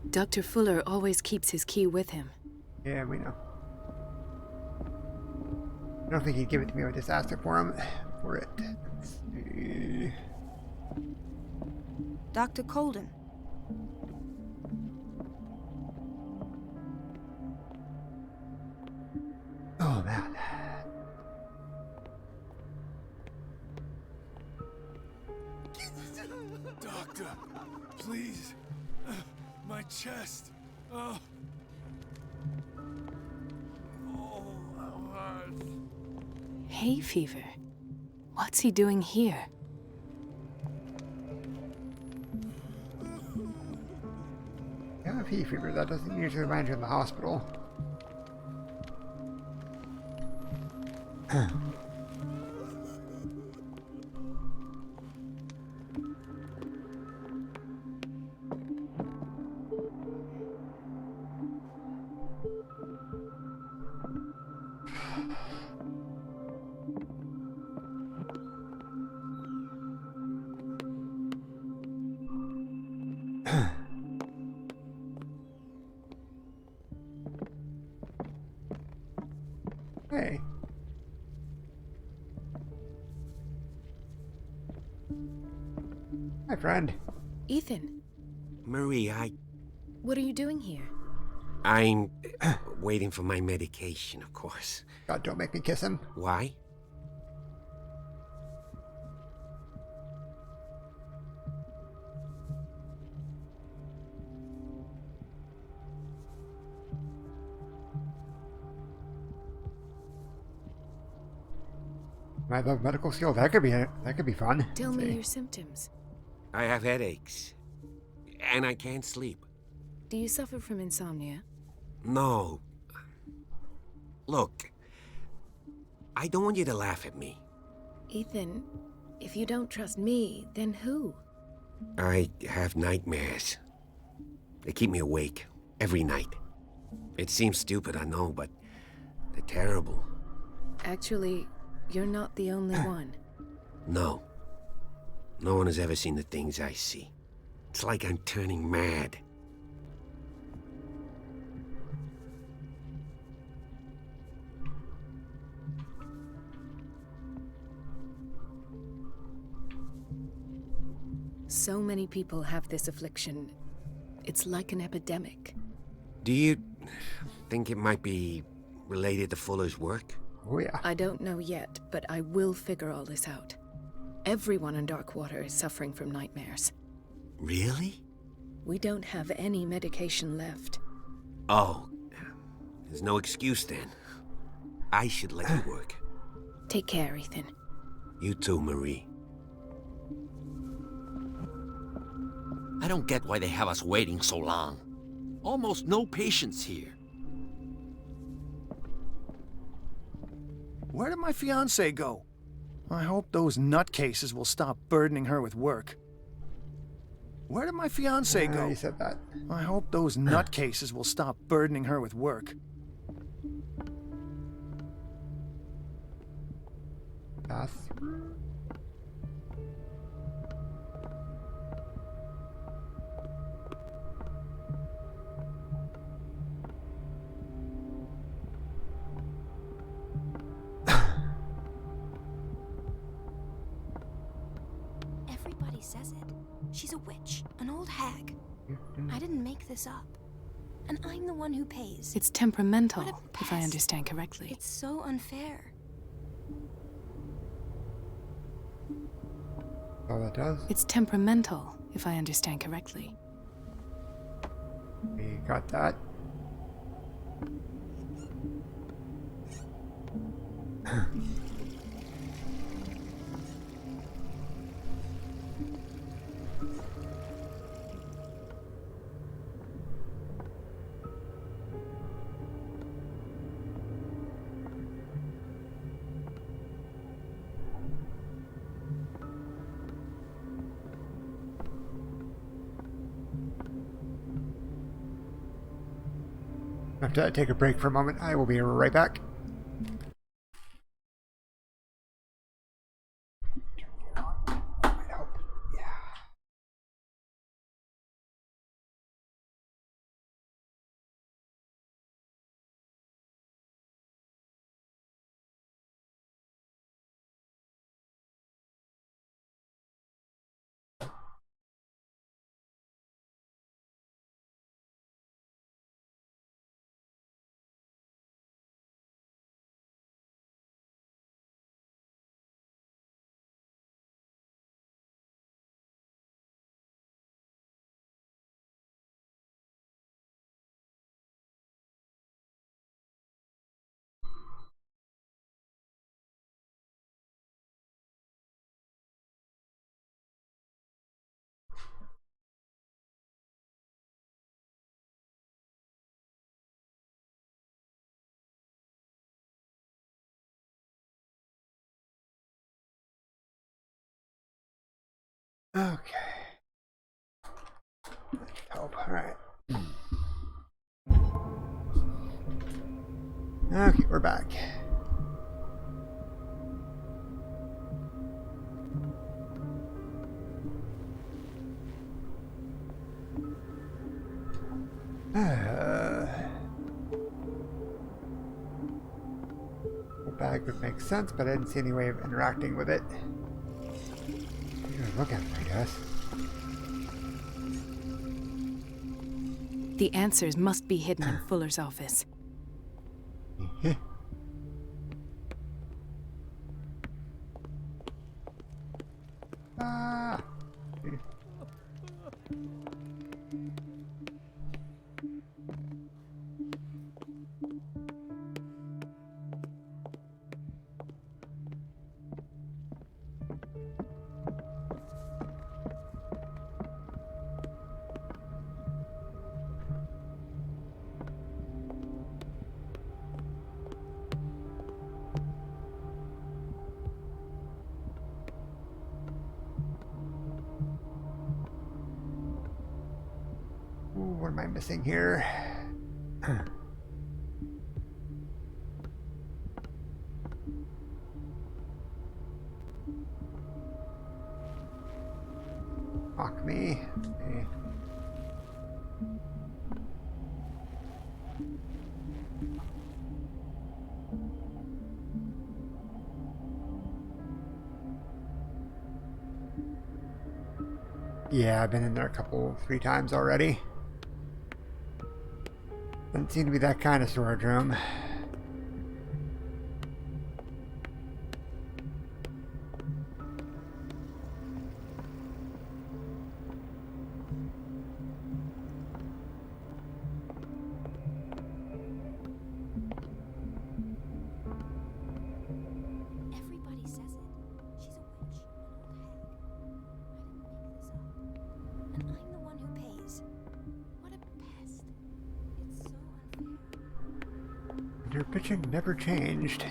Dr. Fuller always keeps his key with him. Yeah, we know. I don't think he'd give it to me. I would just ask it for him. For it. Let's see. Dr. Colden. Oh, man. Doctor, please. My chest. Oh, how hard. Hay fever. What's he doing here? Yeah, hay fever. That doesn't usually land you in the hospital. Hey. Hi, friend. Ethan, Marie, what are you doing here? I'm waiting for my medication, of course. God, don't make me kiss him. Why? I love medical skill. That could be fun. Tell Let's me see. your symptoms. I have headaches. And I can't sleep. Do you suffer from insomnia? No. Look, I don't want you to laugh at me. Ethan, if you don't trust me, then who? I have nightmares. They keep me awake every night. It seems stupid, I know, but they're terrible. Actually, you're not the only one. No. No one has ever seen the things I see. It's like I'm turning mad. So many people have this affliction. It's like an epidemic. Do you think it might be related to Fuller's work? Oh, yeah. I don't know yet, but I will figure all this out. Everyone in Darkwater is suffering from nightmares. Really? We don't have any medication left. Oh, there's no excuse then. I should let you work. Take care, Ethan. You too, Marie. I don't get why they have us waiting so long. Almost no patients here. Where did my fiancée go? I hope those nutcases will stop burdening her with work. Where did my fiancée go? You said that. I hope those nutcases will stop burdening her with work. Bathroom. Everybody says it. She's a witch, an old hag. I didn't make this up. And I'm the one who pays. It's temperamental, What a if I pest. understand correctly. It's so unfair. All that does. It's temperamental, if I understand correctly. We got that. I have to take a break for a moment. I will be right back. Okay. Help. Alright. Okay, we're back. The bag would make sense, but I didn't see any way of interacting with it. I'm gonna look at it, I guess. The answers must be hidden in Fuller's office. Ah. Ooh, what am I missing here? Mock me. Okay. Yeah, I've been in there 3 times already. Doesn't seem to be that kind of storage room. Everybody says it. She's a witch, an old hag. I didn't make this up. And I'm the one who pays. What a pest. It's so unfair. Your pitching never changed.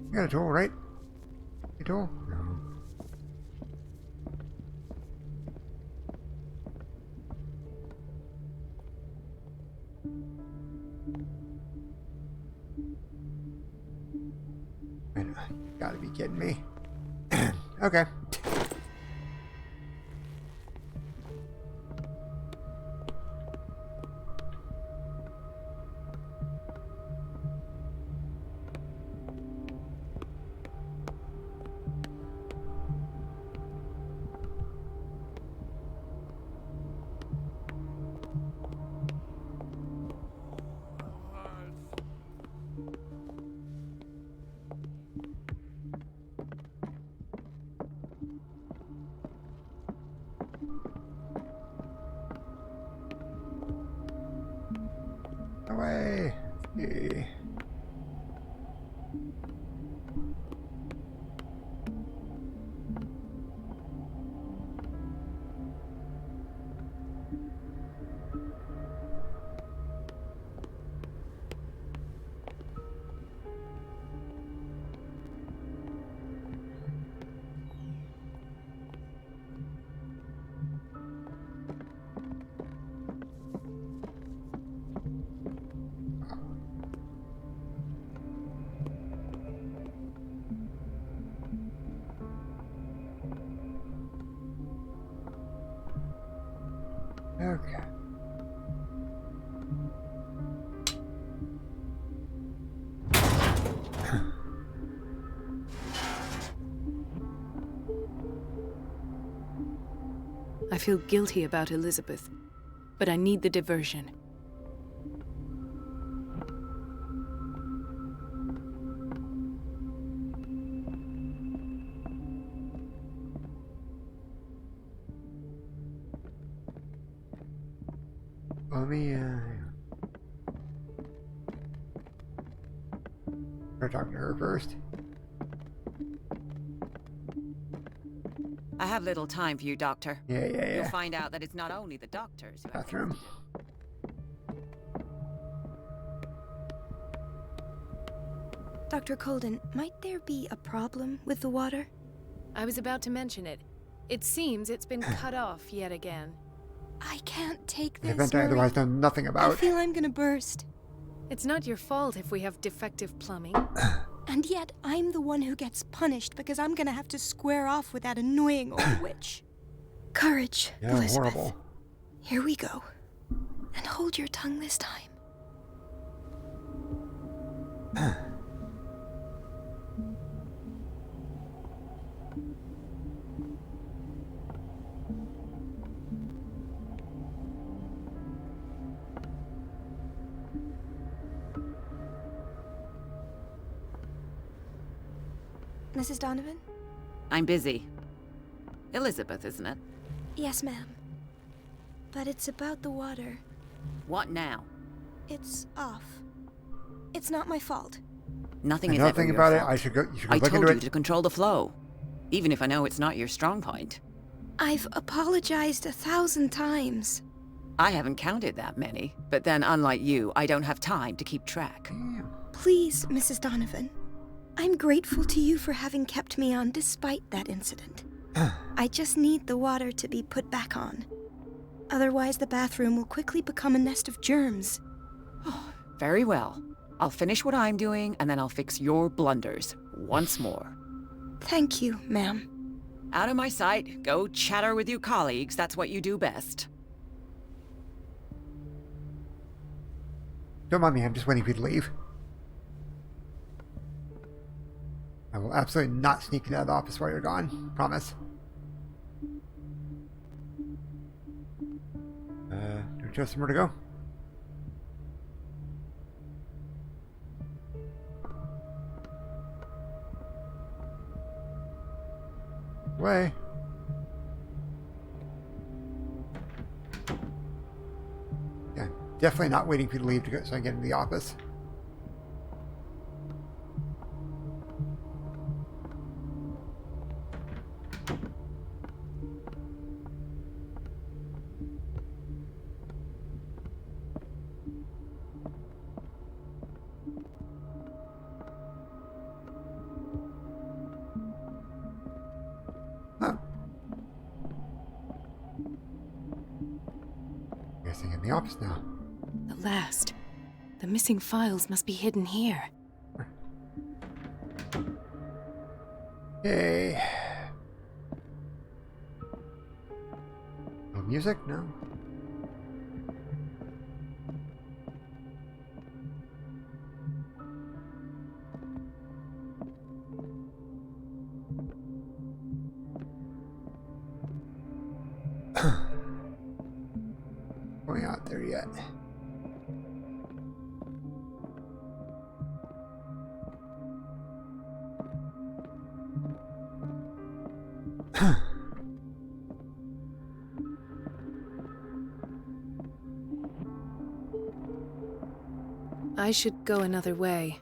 You got a tool, right? A tool? No. You gotta be kidding me. Okay. Away. Yeah. Okay. I feel guilty about Elizabeth, but I need the diversion. Let me, try talking to her first. I have little time for you, Doctor. Yeah. You'll find out that it's not only the doctors who have Bathroom. Dr. Colden, might there be a problem with the water? I was about to mention it. It seems it's been cut off yet again. I can't take An this, event I Marie. otherwise know nothing I about. feel I'm gonna burst. It's not your fault if we have defective plumbing. And yet, I'm the one who gets punished because I'm gonna have to square off with that annoying old witch. Courage, Yeah, Elizabeth. horrible. Here we go. And hold your tongue this time. Mrs. Donovan? I'm busy. Elizabeth, isn't it? Yes, ma'am. But it's about the water. What now? It's off. It's not my fault. Nothing I is know ever nothing your about it. fault. You should go I look told into you it. to control the flow, even if I know it's not your strong point. I've apologized 1,000 times. I haven't counted that many, but then unlike you, I don't have time to keep track. Please, Mrs. Donovan. I'm grateful to you for having kept me on despite that incident. I just need the water to be put back on. Otherwise, the bathroom will quickly become a nest of germs. Very well. I'll finish what I'm doing, and then I'll fix your blunders once more. Thank you, ma'am. Out of my sight. Go chatter with your colleagues. That's what you do best. Don't mind me, I'm just waiting for you to leave. I will absolutely not sneak into the office while you're gone. Promise. Do we have somewhere to go? Way. Yeah, definitely not waiting for you to leave to go so I can get into the office. Guessing in the office now. The last. The missing files must be hidden here. Yay. No music? No. Going out there yet. I should go another way.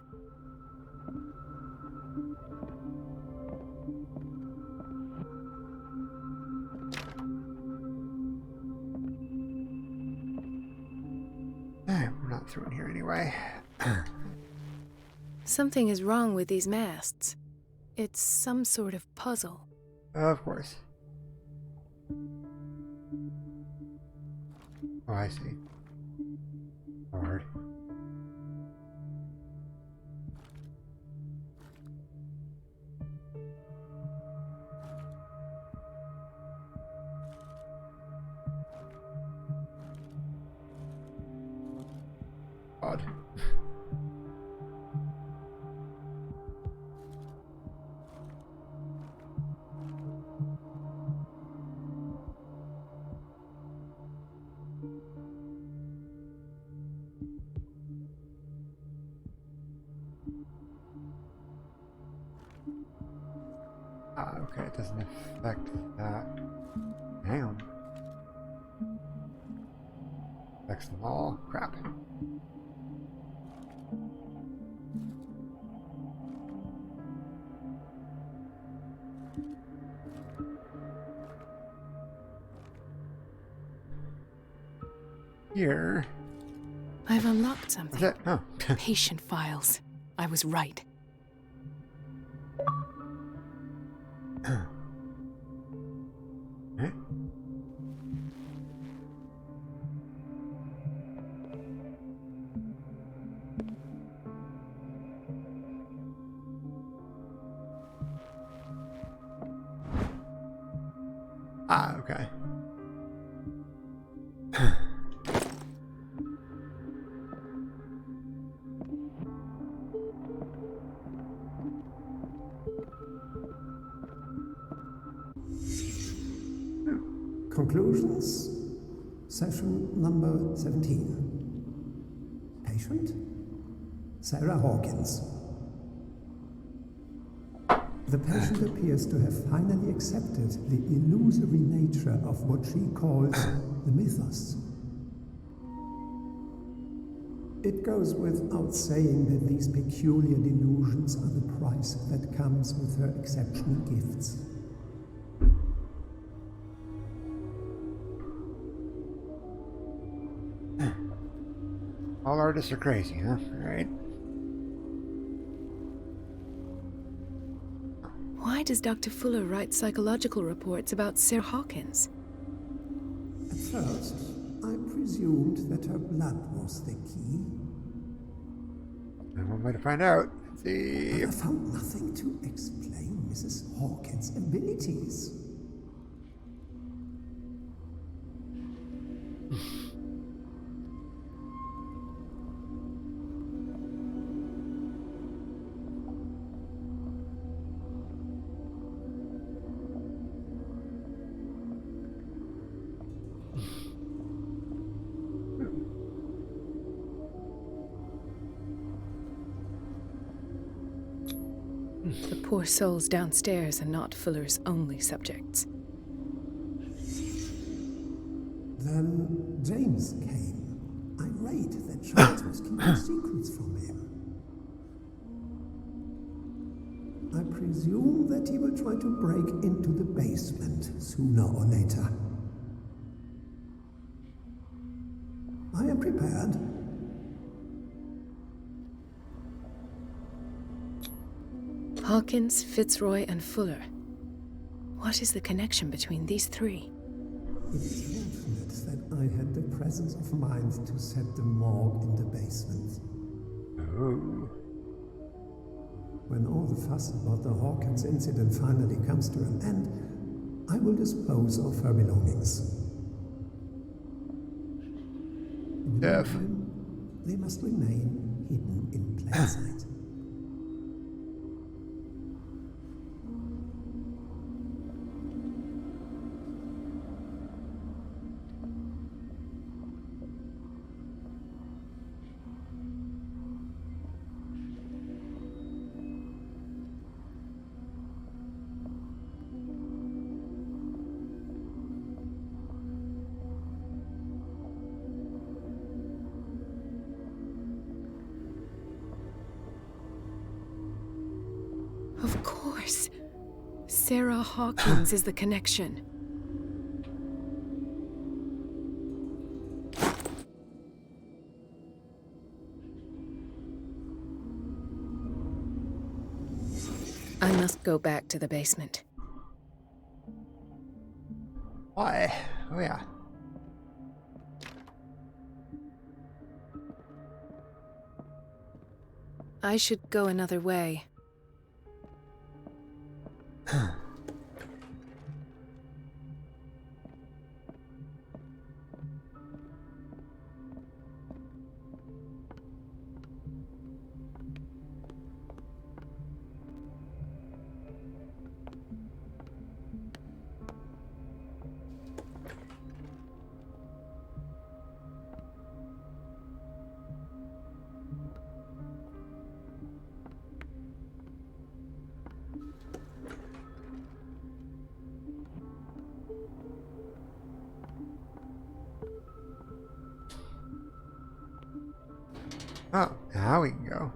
We're not through in here anyway. Something is wrong with these masts. It's some sort of puzzle. Of course. Oh, I see. Hard. Odd. Okay, it doesn't affect that. Hang on. Affects them all. Crap. here. I've unlocked something. What's that? Oh. Patient files. I was right. Okay. Ah, okay. Conclusions, session number 17. Patient, Sarah Hawkins. The patient appears to have finally accepted the illusory nature of what she calls the mythos. It goes without saying that these peculiar delusions are the price that comes with her exceptional gifts. All artists are crazy, huh? Alright. Why does Dr. Fuller write psychological reports about Sarah Hawkins? At first, I presumed that her blood was the key. And one way to find out. Let's see. But I found nothing to explain Mrs. Hawkins' abilities. The poor souls downstairs are not Fuller's only subjects. Then James came, irate that Charles was keeping secrets from him. I presume that he will try to break into the basement sooner or later. I am prepared. Hawkins, Fitzroy, and Fuller. What is the connection between these three? It is fortunate that I had the presence of mind to set the morgue in the basement. Oh. When all the fuss about the Hawkins incident finally comes to an end, I will dispose of her belongings. In the meantime, they must remain hidden in plain sight. Of course. Sarah Hawkins is the connection. I must go back to the basement. Why? Oh, yeah. I should go another way. Oh, now we can go.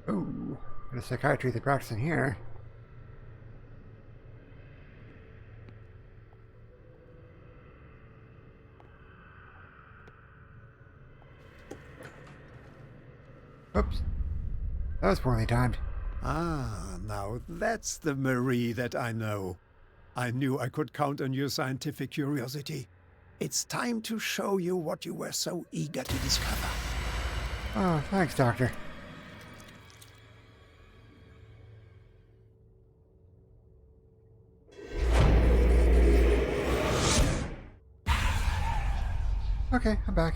Ooh, bit of psychiatry they're practicing here. Oops. That was poorly timed. Ah, now that's the Marie that I know. I knew I could count on your scientific curiosity. It's time to show you what you were so eager to discover. Oh, thanks, Doctor. Okay, I'm back.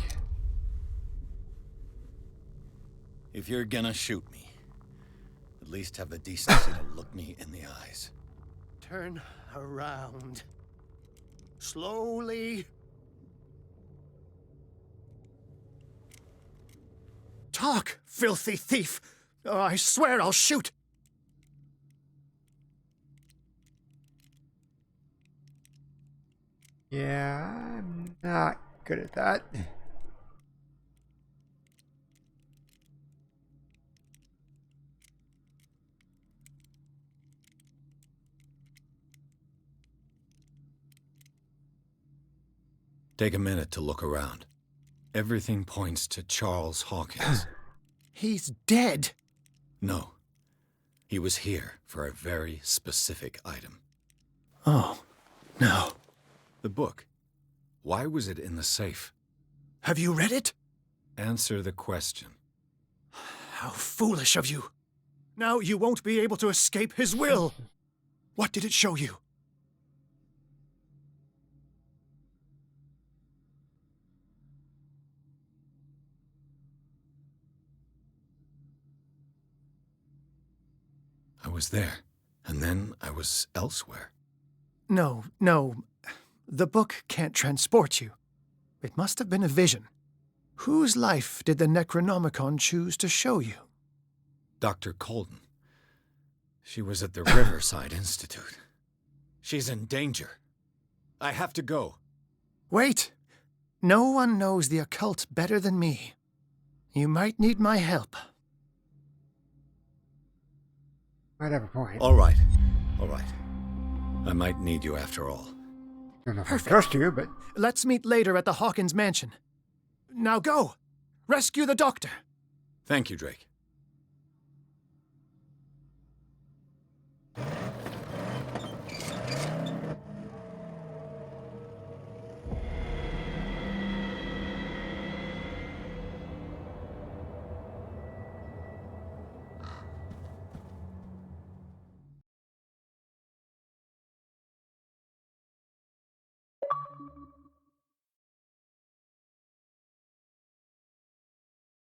If you're gonna shoot me, at least have the decency to look me in the eyes. Turn around. Slowly. Talk, filthy thief! Or I swear I'll shoot! Yeah, I'm not good at that. Take a minute to look around. Everything points to Charles Hawkins. He's dead! No. He was here for a very specific item. Oh, no. The book. Why was it in the safe? Have you read it? Answer the question. How foolish of you. Now you won't be able to escape his will. What did it show you? I was there, and then I was elsewhere. No. The book can't transport you. It must have been a vision. Whose life did the Necronomicon choose to show you? Dr. Colden. She was at the Riverside Institute. She's in danger. I have to go. Wait. No one knows the occult better than me. You might need my help. Might have a point. All right. I might need you after all. I don't know if I trust you, but... Let's meet later at the Hawkins mansion. Now go! Rescue the doctor! Thank you, Drake.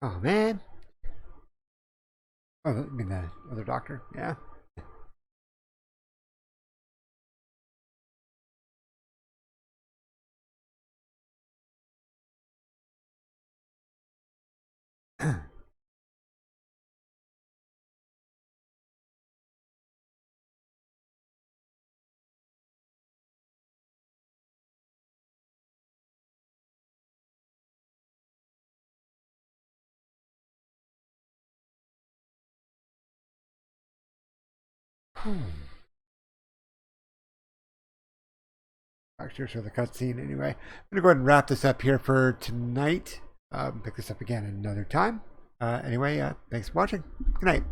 Oh, man. Oh, you mean the other doctor? Yeah. Actually, show the cutscene anyway. I'm gonna go ahead and wrap this up here for tonight. Pick this up again another time. Anyway, thanks for watching. Good night.